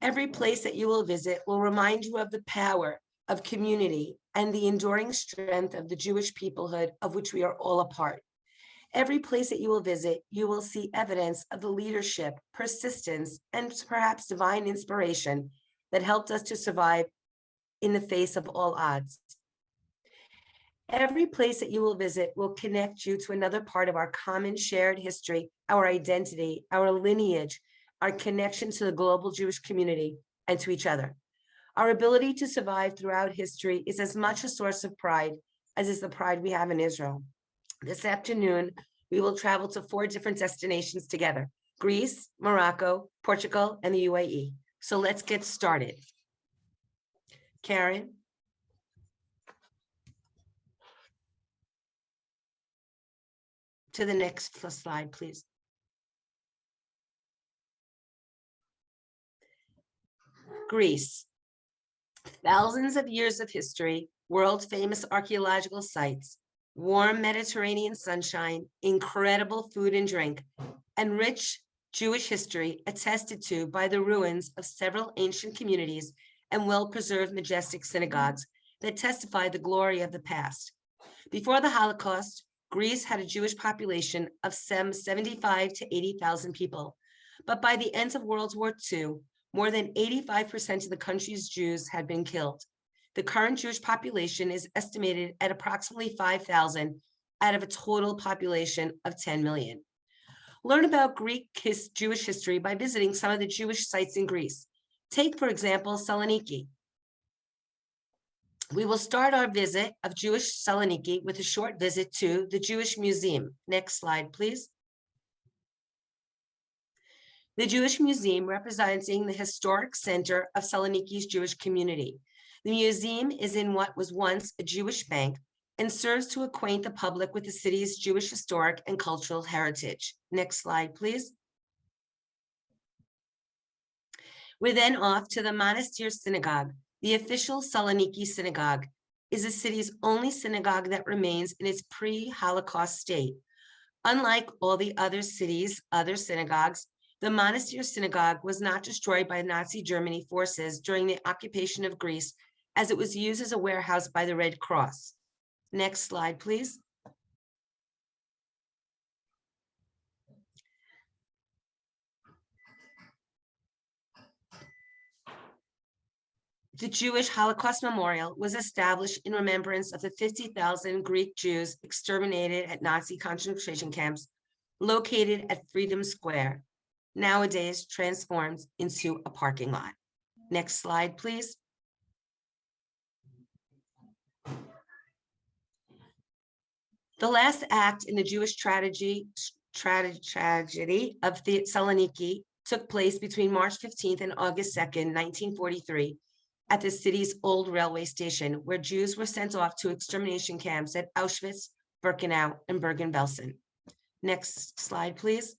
Every place that you will visit will remind you of the power of community and the enduring strength of the Jewish peoplehood of which we are all a part. Every place that you will visit, you will see evidence of the leadership, persistence, and perhaps divine inspiration that helped us to survive in the face of all odds. Every place that you will visit will connect you to another part of our common shared history, our identity, our lineage, our connection to the global Jewish community and to each other. Our ability to survive throughout history is as much a source of pride as is the pride we have in Israel. This afternoon, we will travel to 4 different destinations together: Greece, Morocco, Portugal, and the UAE. So let's get started. Karen? To the next slide, please. Greece. Thousands of years of history, world-famous archaeological sites, warm Mediterranean sunshine, incredible food and drink, and rich Jewish history attested to by the ruins of several ancient communities and well-preserved majestic synagogues that testify the glory of the past. Before the Holocaust, Greece had a Jewish population of some 75 to 80,000 people. But by the end of World War II, more than 85% of the country's Jews had been killed. The current Jewish population is estimated at approximately 5,000 out of a total population of 10 million. Learn about Greek Jewish history by visiting some of the Jewish sites in Greece. Take, for example, Saloniki. We will start our visit of Jewish Saloniki with a short visit to the Jewish Museum. Next slide, please. The Jewish Museum representing the historic center of Saloniki's Jewish community. The museum is in what was once a Jewish bank and serves to acquaint the public with the city's Jewish historic and cultural heritage. Next slide, please. We're then off to the Monastir Synagogue. The official Saloniki Synagogue is the city's only synagogue that remains in its pre-Holocaust state. Unlike all the other cities' other synagogues, the Monastir Synagogue was not destroyed by Nazi Germany forces during the occupation of Greece, as it was used as a warehouse by the Red Cross. Next slide, please. The Jewish Holocaust Memorial was established in remembrance of the 50,000 Greek Jews exterminated at Nazi concentration camps located at Freedom Square, nowadays transformed into a parking lot. Next slide, please. The last act in the Jewish tragedy of the Saloniki took place between March 15th and August 2nd, 1943, at the city's old railway station, where Jews were sent off to extermination camps at Auschwitz, Birkenau, and Bergen-Belsen. Next slide, please.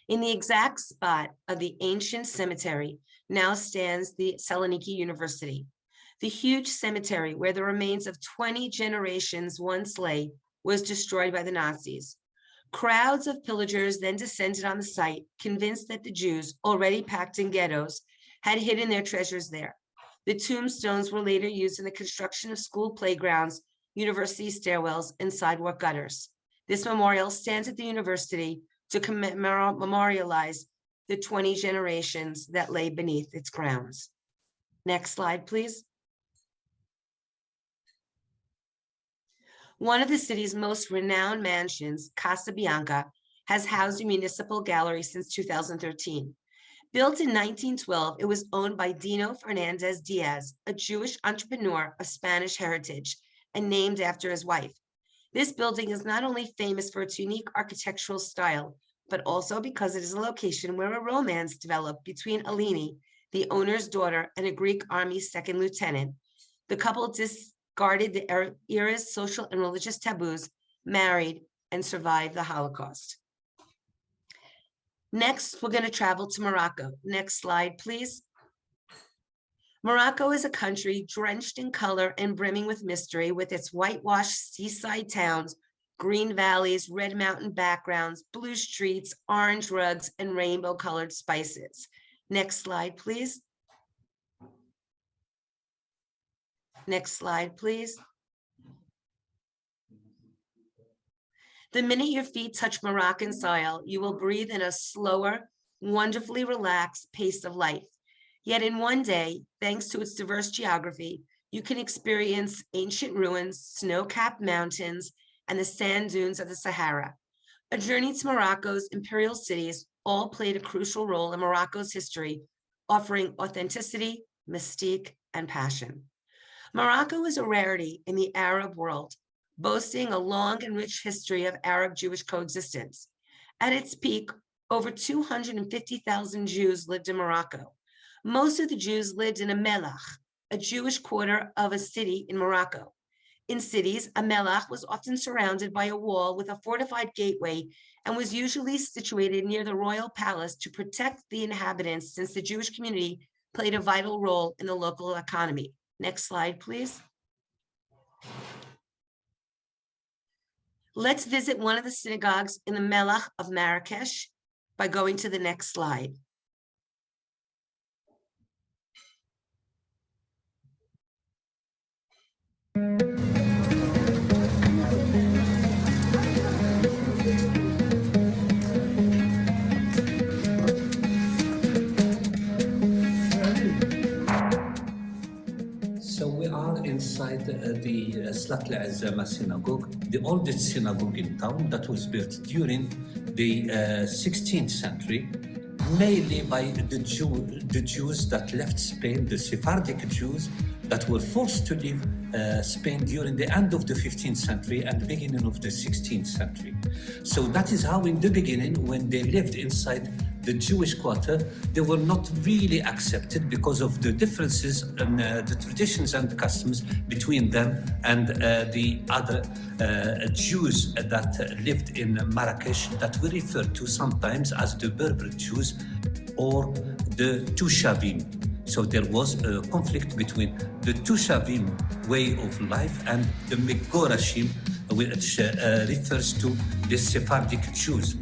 In the exact spot of the ancient cemetery now stands the Saloniki University. The huge cemetery where the remains of 20 generations once lay was destroyed by the Nazis. Crowds of pillagers then descended on the site, convinced that the Jews, already packed in ghettos, had hidden their treasures there. The tombstones were later used in the construction of school playgrounds, university stairwells, and sidewalk gutters. This memorial stands at the university to memorialize the 20 generations that lay beneath its grounds. Next slide, please. One of the city's most renowned mansions, Casa Bianca, has housed a municipal gallery since 2013. Built in 1912, it was owned by Dino Fernandez Diaz, a Jewish entrepreneur of Spanish heritage, and named after his wife. This building is not only famous for its unique architectural style, but also because it is a location where a romance developed between Alini, the owner's daughter, and a Greek army second lieutenant. The couple discarded the era's social and religious taboos, married, and survived the Holocaust. Next, we're going to travel to Morocco. Next slide, please. Morocco is a country drenched in color and brimming with mystery, with its whitewashed seaside towns, green valleys, red mountain backgrounds, blue streets, orange rugs, and rainbow-colored spices. Next slide, please. Next slide, please. The minute your feet touch Moroccan soil, you will breathe in a slower, wonderfully relaxed pace of life. Yet in one day, thanks to its diverse geography, you can experience ancient ruins, snow-capped mountains, and the sand dunes of the Sahara. A journey to Morocco's imperial cities all played a crucial role in Morocco's history, offering authenticity, mystique, and passion. Morocco is a rarity in the Arab world, boasting a long and rich history of Arab-Jewish coexistence. At its peak, over 250,000 Jews lived in Morocco. Most of the Jews lived in a melach, a Jewish quarter of a city in Morocco. In cities, a melach was often surrounded by a wall with a fortified gateway and was usually situated near the royal palace to protect the inhabitants, since the Jewish community played a vital role in the local economy. Next slide, please. Let's visit one of the synagogues in the Melach of Marrakesh by going to the next slide. Slat al-Azzama synagogue, the oldest synagogue in town that was built during the 16th century, mainly by the Jews that left Spain, the Sephardic Jews that were forced to leave Spain during the end of the 15th century and beginning of the 16th century. So that is how in the beginning, when they lived inside the Jewish quarter, they were not really accepted because of the differences in the traditions and customs between them and the other Jews that lived in Marrakesh, that we refer to sometimes as the Berber Jews or the Tushavim. So there was a conflict between the Tushavim way of life and the Megorashim, which refers to the Sephardic Jews.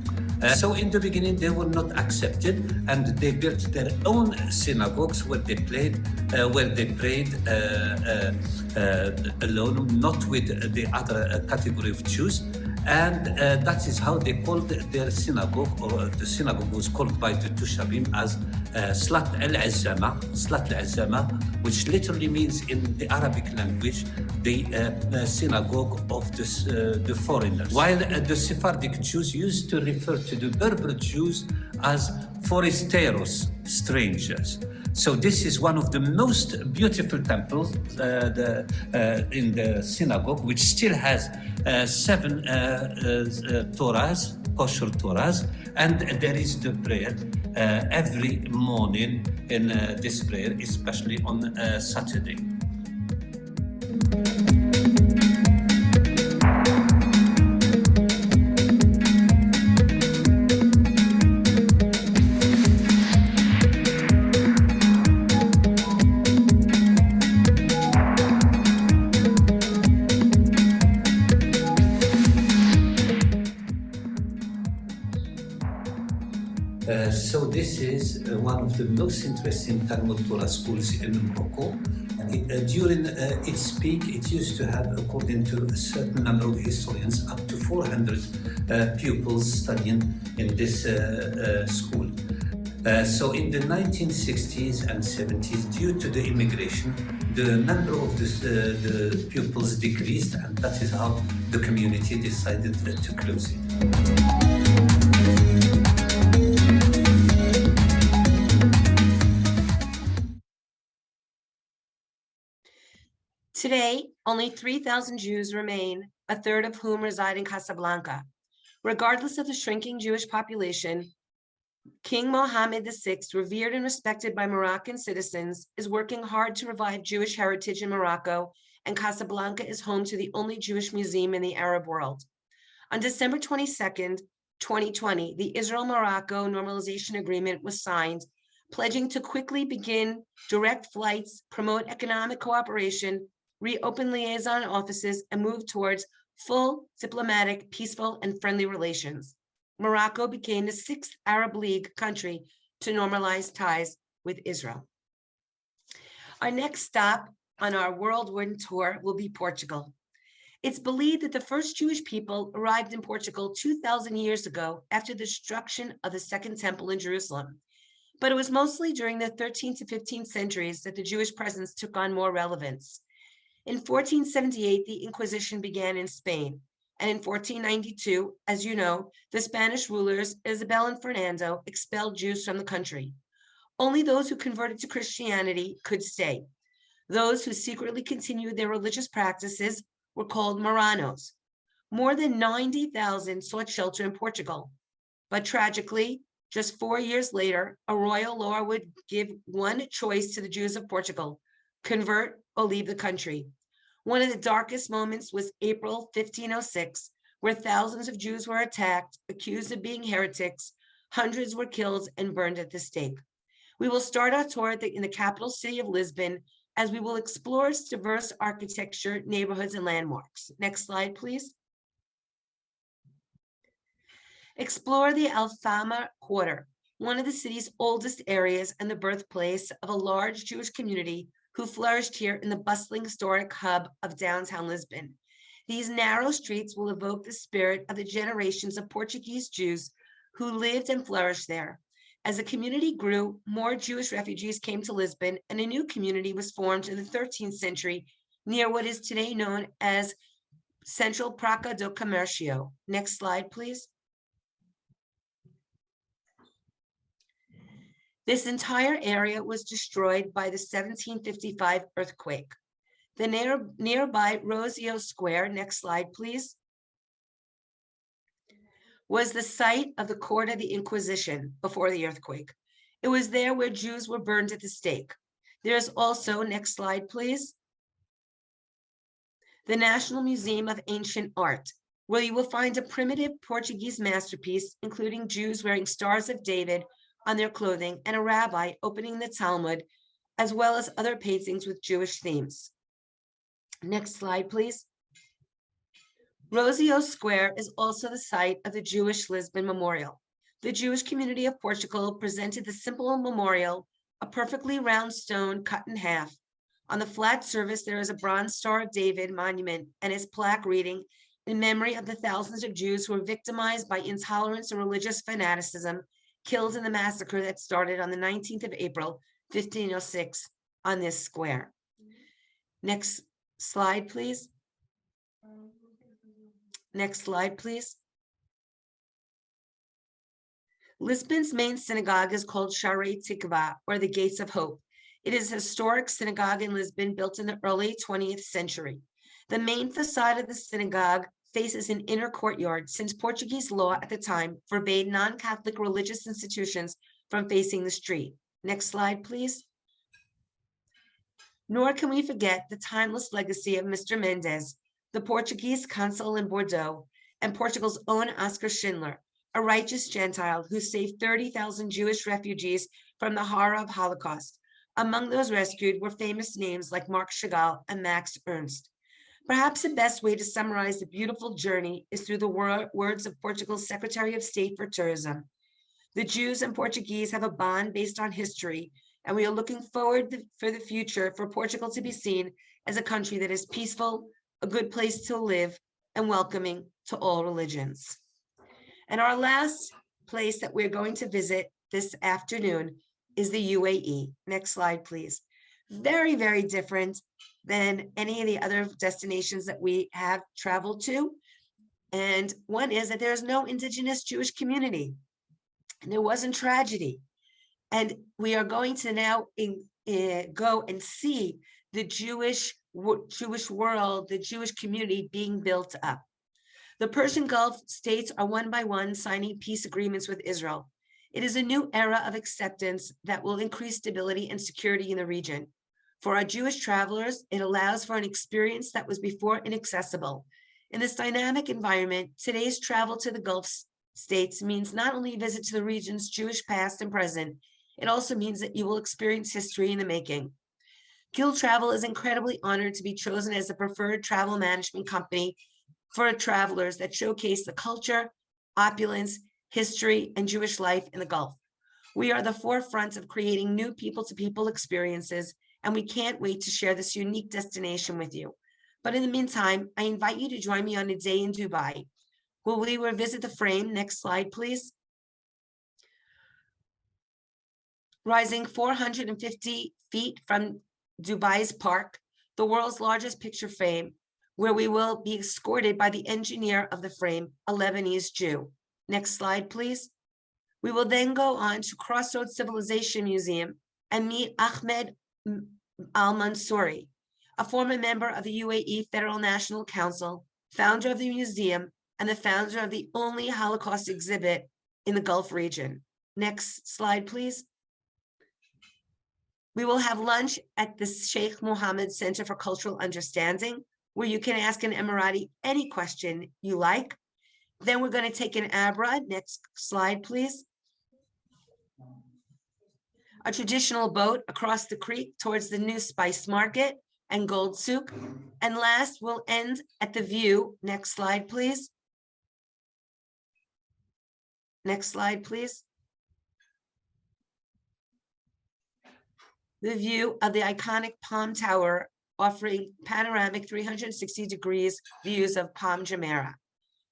So in the beginning, they were not accepted, and they built their own synagogues where they prayed alone, not with the other category of Jews. And that is how they called their synagogue, or the synagogue was called by the Tushavim as Slat al-Azzama, which literally means in the Arabic language, the synagogue of the foreigners. While the Sephardic Jews used to refer to the Berber Jews as forasteros, strangers. So this is one of the most beautiful temples in the synagogue, which still has 7 Torahs, kosher Torahs, and there is the prayer every morning in this prayer, especially on Saturday. So this is one of the most interesting Talmud Torah schools in Morocco. During its peak, it used to have, according to a certain number of historians, up to 400 pupils studying in this school. So in the 1960s and 70s, due to the immigration, the number of the pupils decreased, and that is how the community decided to close it. Today, only 3,000 Jews remain, a third of whom reside in Casablanca. Regardless of the shrinking Jewish population, King Mohammed VI, revered and respected by Moroccan citizens, is working hard to revive Jewish heritage in Morocco, and Casablanca is home to the only Jewish museum in the Arab world. On December 22nd, 2020, the Israel-Morocco Normalization Agreement was signed, pledging to quickly begin direct flights, promote economic cooperation, reopen liaison offices, and move towards full diplomatic, peaceful, and friendly relations. Morocco became the 6th Arab League country to normalize ties with Israel. Our next stop on our worldwide tour will be Portugal. It's believed that the first Jewish people arrived in Portugal 2,000 years ago after the destruction of the Second Temple in Jerusalem. But it was mostly during the 13th to 15th centuries that the Jewish presence took on more relevance. In 1478, the Inquisition began in Spain. And in 1492, as you know, the Spanish rulers Isabel and Fernando expelled Jews from the country. Only those who converted to Christianity could stay. Those who secretly continued their religious practices were called Marranos. More than 90,000 sought shelter in Portugal. But tragically, just 4 years later, a royal law would give one choice to the Jews of Portugal: convert or leave the country. One of the darkest moments was April 1506, where thousands of Jews were attacked, accused of being heretics. Hundreds were killed and burned at the stake. We will start our tour in the capital city of Lisbon, as we will explore its diverse architecture, neighborhoods, and landmarks. Next slide, please. Explore the Alfama Quarter, one of the city's oldest areas and the birthplace of a large Jewish community who flourished here in the bustling historic hub of downtown Lisbon. These narrow streets will evoke the spirit of the generations of Portuguese Jews who lived and flourished there. As the community grew, more Jewish refugees came to Lisbon, and a new community was formed in the 13th century near what is today known as Central Praça do Comércio. Next slide, please. This entire area was destroyed by the 1755 earthquake. The nearby Rosio Square, next slide, please, was the site of the court of the Inquisition before the earthquake. It was there where Jews were burned at the stake. There's also, next slide, please, the National Museum of Ancient Art, where you will find a primitive Portuguese masterpiece, including Jews wearing Stars of David on their clothing and a rabbi opening the Talmud, as well as other paintings with Jewish themes. Next slide, please. Rosio Square is also the site of the Jewish Lisbon Memorial. The Jewish community of Portugal presented the simple memorial, a perfectly round stone cut in half. On the flat surface, there is a bronze Star of David monument and its plaque reading, in memory of the thousands of Jews who were victimized by intolerance and religious fanaticism, killed in the massacre that started on the 19th of April, 1506, on this square. Next slide, please. Next slide, please. Lisbon's main synagogue is called Sharei Tikva, or the Gates of Hope. It is a historic synagogue in Lisbon built in the early 20th century. The main facade of the synagogue faces an inner courtyard, since Portuguese law at the time forbade non-Catholic religious institutions from facing the street. Next slide, please. Nor can we forget the timeless legacy of Mr. Mendes, the Portuguese consul in Bordeaux, and Portugal's own Oskar Schindler, a righteous Gentile who saved 30,000 Jewish refugees from the horror of Holocaust. Among those rescued were famous names like Marc Chagall and Max Ernst. Perhaps the best way to summarize the beautiful journey is through the words of Portugal's Secretary of State for Tourism. The Jews and Portuguese have a bond based on history, and we are looking forward for the future for Portugal to be seen as a country that is peaceful, a good place to live, and welcoming to all religions. And our last place that we're going to visit this afternoon is the UAE. Next slide, please. Very, very different than any of the other destinations that we have traveled to. And one is that there's no indigenous Jewish community. And there wasn't tragedy. And we are going to now go and see the Jewish world, the Jewish community being built up. The Persian Gulf states are one by one signing peace agreements with Israel. It is a new era of acceptance that will increase stability and security in the region. For our Jewish travelers, it allows for an experience that was before inaccessible. In this dynamic environment, today's travel to the Gulf states means not only a visit to the region's Jewish past and present, it also means that you will experience history in the making. Gil Travel is incredibly honored to be chosen as the preferred travel management company for travelers that showcase the culture, opulence, history, and Jewish life in the Gulf. We are the forefront of creating new people-to-people experiences, and we can't wait to share this unique destination with you. But in the meantime, I invite you to join me on a day in Dubai, where we will visit the frame. Next slide, please. Rising 450 feet from Dubai's park, the world's largest picture frame, where we will be escorted by the engineer of the frame, a Lebanese Jew. Next slide, please. We will then go on to Crossroads Civilization Museum and meet Ahmed Al-Mansouri, a former member of the UAE Federal National Council, founder of the museum, and the founder of the only Holocaust exhibit in the Gulf region. Next slide, please. We will have lunch at the Sheikh Mohammed Center for Cultural Understanding, where you can ask an Emirati any question you like. Then we're going to take an Abra. Next slide, please. A traditional boat across the creek towards the new spice market and gold souk. And last, we'll end at the view. Next slide, please. Next slide, please. The view of the iconic Palm Tower, offering panoramic 360 degrees views of Palm Jumeirah.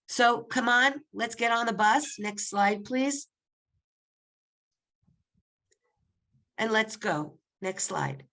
So come on, let's get on the bus. Next slide, please. And let's go. Next slide.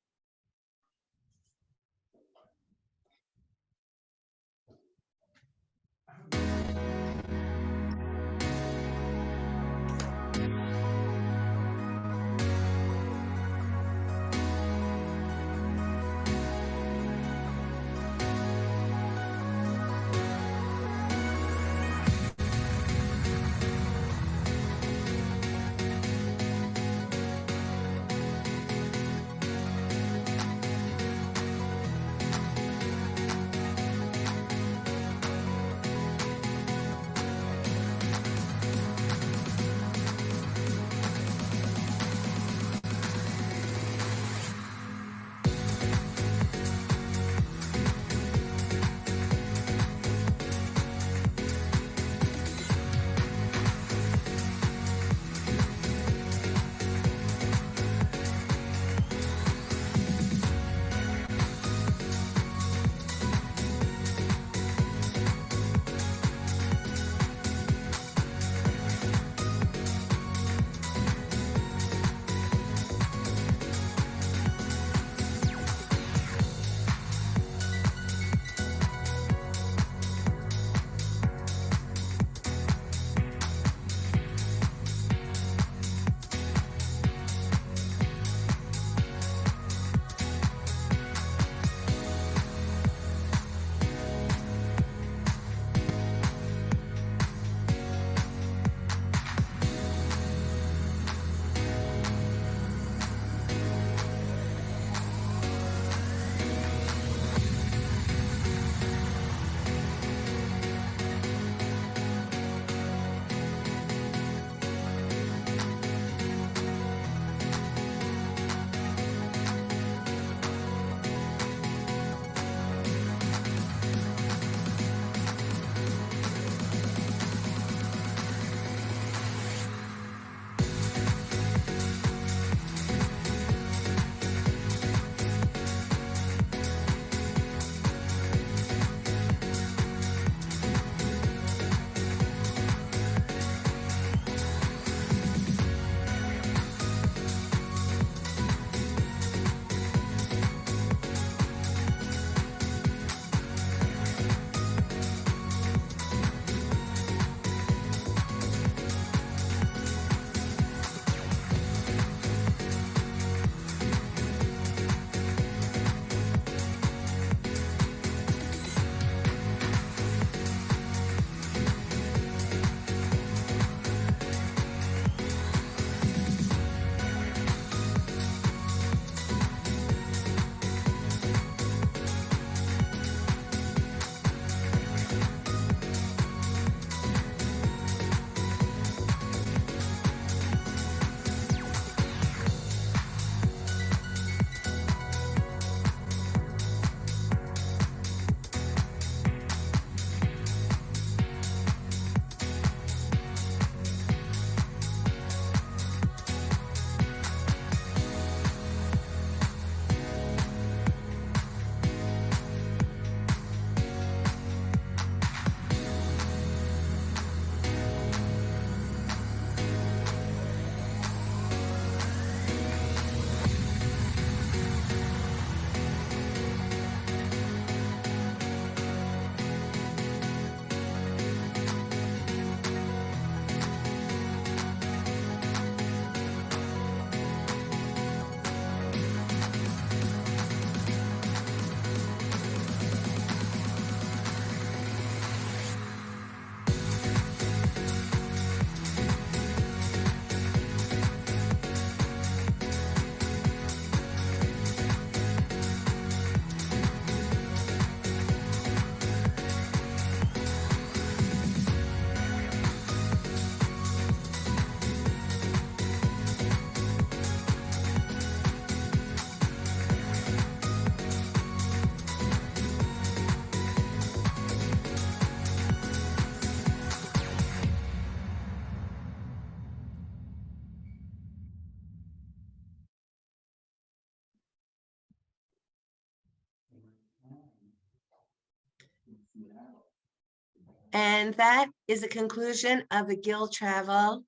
And that is the conclusion of the Guild Travel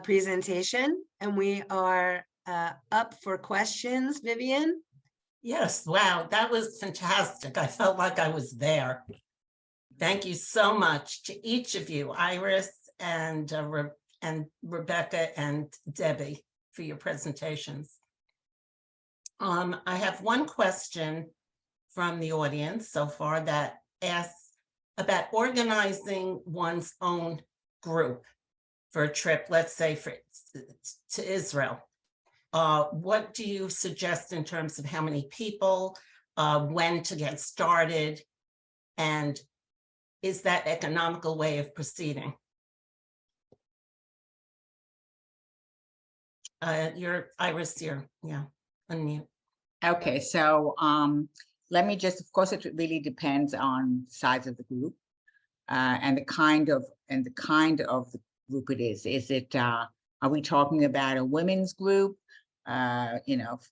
presentation. And we are up for questions. Vivian? Yes, wow, that was fantastic. I felt like I was there. Thank you so much to each of you, Iris and Rebecca and Debbie, for your presentations. I have one question from the audience so far that asks about organizing one's own group for a trip, let's say to Israel. What do you suggest in terms of how many people, when to get started, and is that economical way of proceeding? Your Iris, unmute. Okay, so let me just, of course, it really depends on the size of the group and the kind of the group it is. Is it are we talking about a women's group, 50s,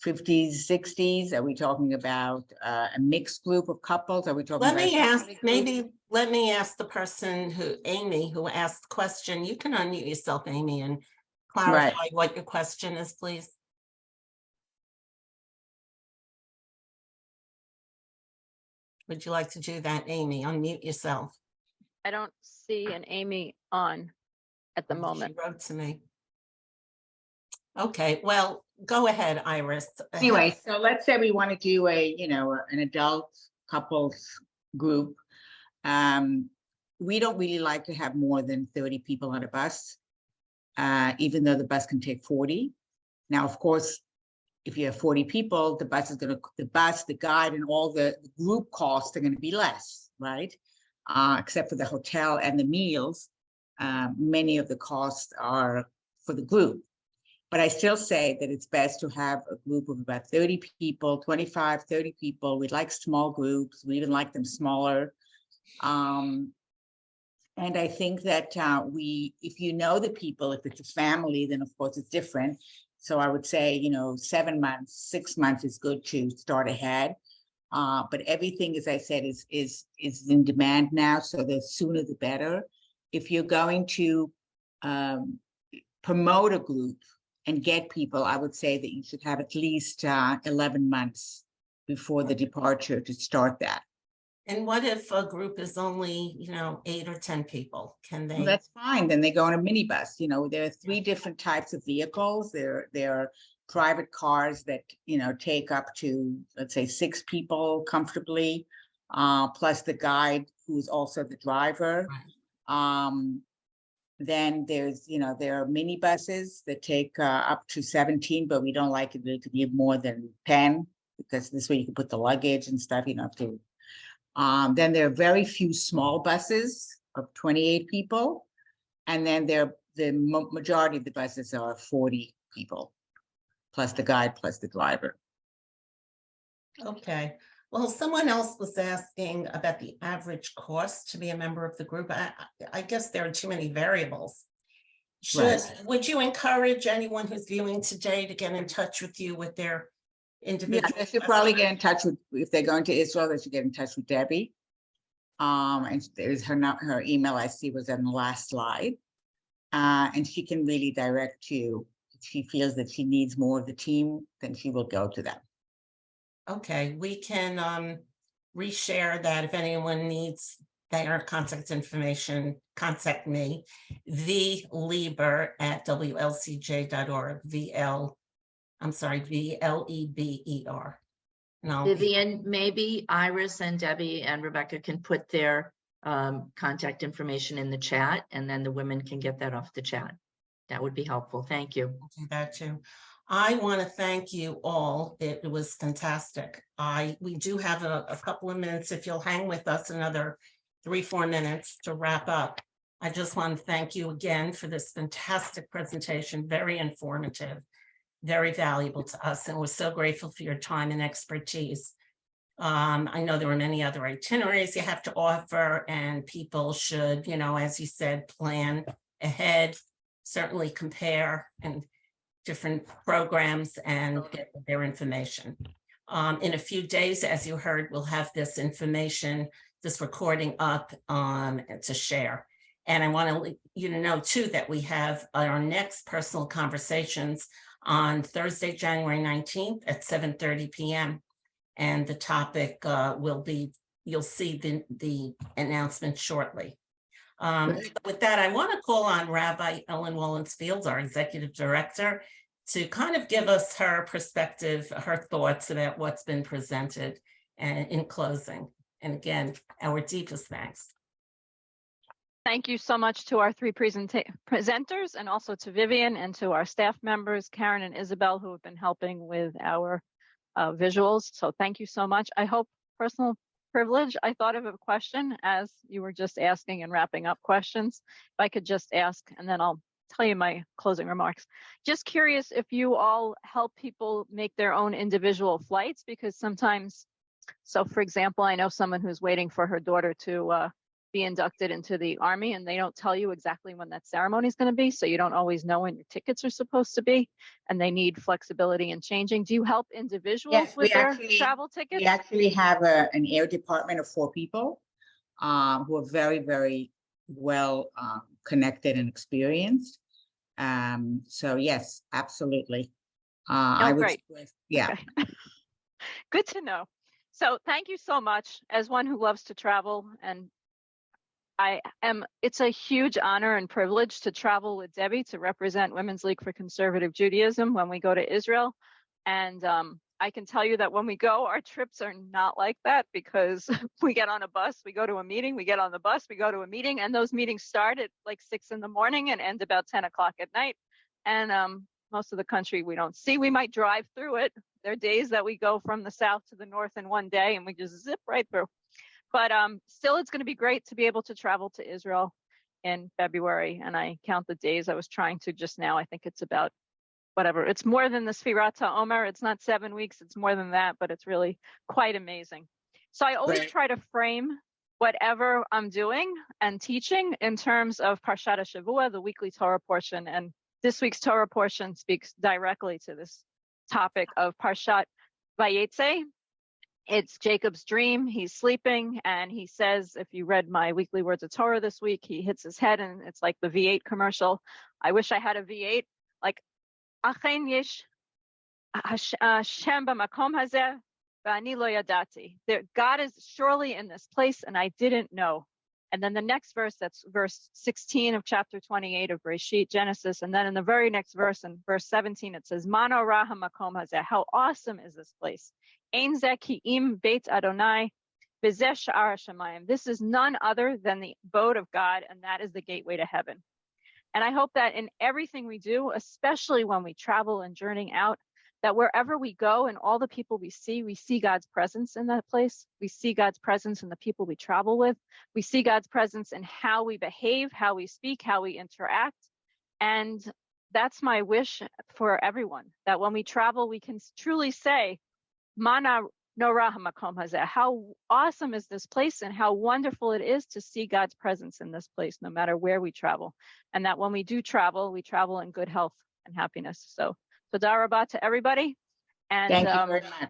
60s? Are we talking about a mixed group of couples? Are we talking Let about me ask, family group? let me ask the person Amy, who asked the question. You can unmute yourself, Amy, and clarify what your question is, please. Would you like to do that, Amy? Unmute yourself. I don't see an Amy on at the moment. She wrote to me. Okay, well, go ahead, Iris. Anyway, so let's say we want to do an adult couples group. We don't really like to have more than 30 people on a bus, even though the bus can take 40. Now, of course, if you have 40 people, the guide, and all the group costs are going to be less, right? Except for the hotel and the meals. Many of the costs are for the group. But I still say that it's best to have a group of about 30 people, 25, 30 people. We like small groups. We even like them smaller. And I think that if you know the people, if it's a family, then of course it's different. So I would say, 7 months, 6 months is good to start ahead. But everything, as I said, is in demand now. So the sooner the better. If you're going to promote a group and get people, I would say that you should have at least 11 months before the departure to start that. And what if a group is only, 8 or 10 people? Can they? Well, that's fine. Then they go on a minibus. There are 3 different types of vehicles. There are private cars that, take up to, let's say, 6 people comfortably, plus the guide who's also the driver. Right. Then there's, there are minibuses that take up to 17, but we don't like it to be more than 10 because this way you can put the luggage and stuff, to. Then there are very few small buses of 28 people. And then the majority of the buses are 40 people, plus the guide, plus the driver. Okay. Well, someone else was asking about the average cost to be a member of the group. I guess there are too many variables. Would you encourage anyone who's viewing today to get in touch with you with their individual? Yeah, they should probably get in touch with, if they're going to Israel, they should get in touch with Debbie. And there's her email I see was on the last slide. And she can really direct you. If she feels that she needs more of the team, then she will go to them. Okay, we can reshare that. If anyone needs their contact information, contact me, vleber@wlcj.org, VLEBER. Vivian, maybe Iris and Debbie and Rebecca can put their contact information in the chat, and then the women can get that off the chat. That would be helpful. Thank you. I'll do that too. I want to thank you all. It was fantastic. We do have a couple of minutes. If you'll hang with us another 3-4 minutes to wrap up. I just want to thank you again for this fantastic presentation. Very informative, very valuable to us, and we're so grateful for your time and expertise. I know there are many other itineraries you have to offer, and people should, as you said, plan ahead, certainly compare and different programs and get their information. In a few days, as you heard, we'll have this information this recording up to share. And I want to let you to know too that we have our next personal conversations on Thursday, January 19th at 7:30 p.m. And the topic will be, you'll see the announcement shortly. With that, I want to call on Rabbi Ellen Wallens-Fields, our executive director, to kind of give us her perspective, her thoughts about what's been presented and in closing. And again, our deepest thanks. Thank you so much to our three presenters, and also to Vivian and to our staff members, Karen and Isabel, who have been helping with our visuals. So thank you so much. I hope personal privilege. I thought of a question as you were just asking and wrapping up questions. If I could just ask, and then I'll tell you my closing remarks. Just curious if you all help people make their own individual flights, because sometimes, so for example, I know someone who's waiting for her daughter to be inducted into the Army, and they don't tell you exactly when that ceremony is going to be, so you don't always know when your tickets are supposed to be, and they need flexibility in changing. Do you help individuals Yes, with we their actually- travel tickets? We actually have an air department of 4 people who are very, very well connected and experienced. So yes, absolutely. I would great. suggest- yeah. Okay. Good to know. So thank you so much. As one who loves to travel, and it's a huge honor and privilege to travel with Debbie to represent Women's League for Conservative Judaism when we go to Israel. And I can tell you that when we go, our trips are not like that, because we get on a bus, we go to a meeting, we get on the bus, we go to a meeting, and those meetings start at like 6 in the morning and end about 10 o'clock at night. And most of the country we don't see. We might drive through it. There are days that we go from the south to the north in one day and we just zip right through. But still, it's going to be great to be able to travel to Israel in February. And I count the days. I was trying to just now. I think it's about whatever. It's more than the Sfirat HaOmer. It's not 7 weeks. It's more than that, but it's really quite amazing. So I always Right. try to frame whatever I'm doing and teaching in terms of Parshat HaShavua, the weekly Torah portion. And this week's Torah portion speaks directly to this topic of Parshat Vayetze. It's Jacob's dream. He's sleeping, and he says, if you read my weekly Words of Torah this week, he hits his head, and it's like the V8 commercial. I wish I had a V8. Like, Achen yesh Hashem b'makom hazeh v'ani lo yadati. God is surely in this place, and I didn't know. And then the next verse, that's verse 16 of chapter 28 of Bereshit, Genesis. And then in the very next verse, in verse 17, it says, Mano ra hamakom hazeh. How awesome is this place? Ein zeh ki im beit Adonai v'zeh sha'ar hashamayim. This is none other than the abode of God, and that is the gateway to heaven. And I hope that in everything we do, especially when we travel and journeying out, that wherever we go and all the people we see God's presence in that place. We see God's presence in the people we travel with. We see God's presence in how we behave, how we speak, how we interact. And that's my wish for everyone, that when we travel, we can truly say, Mana Nora Hamakom Hazeh. How awesome is this place, and how wonderful it is to see God's presence in this place, no matter where we travel. And that when we do travel, we travel in good health and happiness. So Toda Rabah to everybody. And Thank you very much.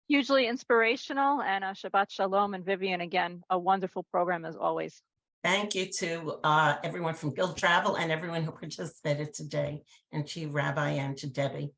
hugely inspirational. And Shabbat Shalom. And Vivian, again, a wonderful program as always. Thank you to everyone from Guild Travel and everyone who participated today, and to you, Rabbi, and to Debbie.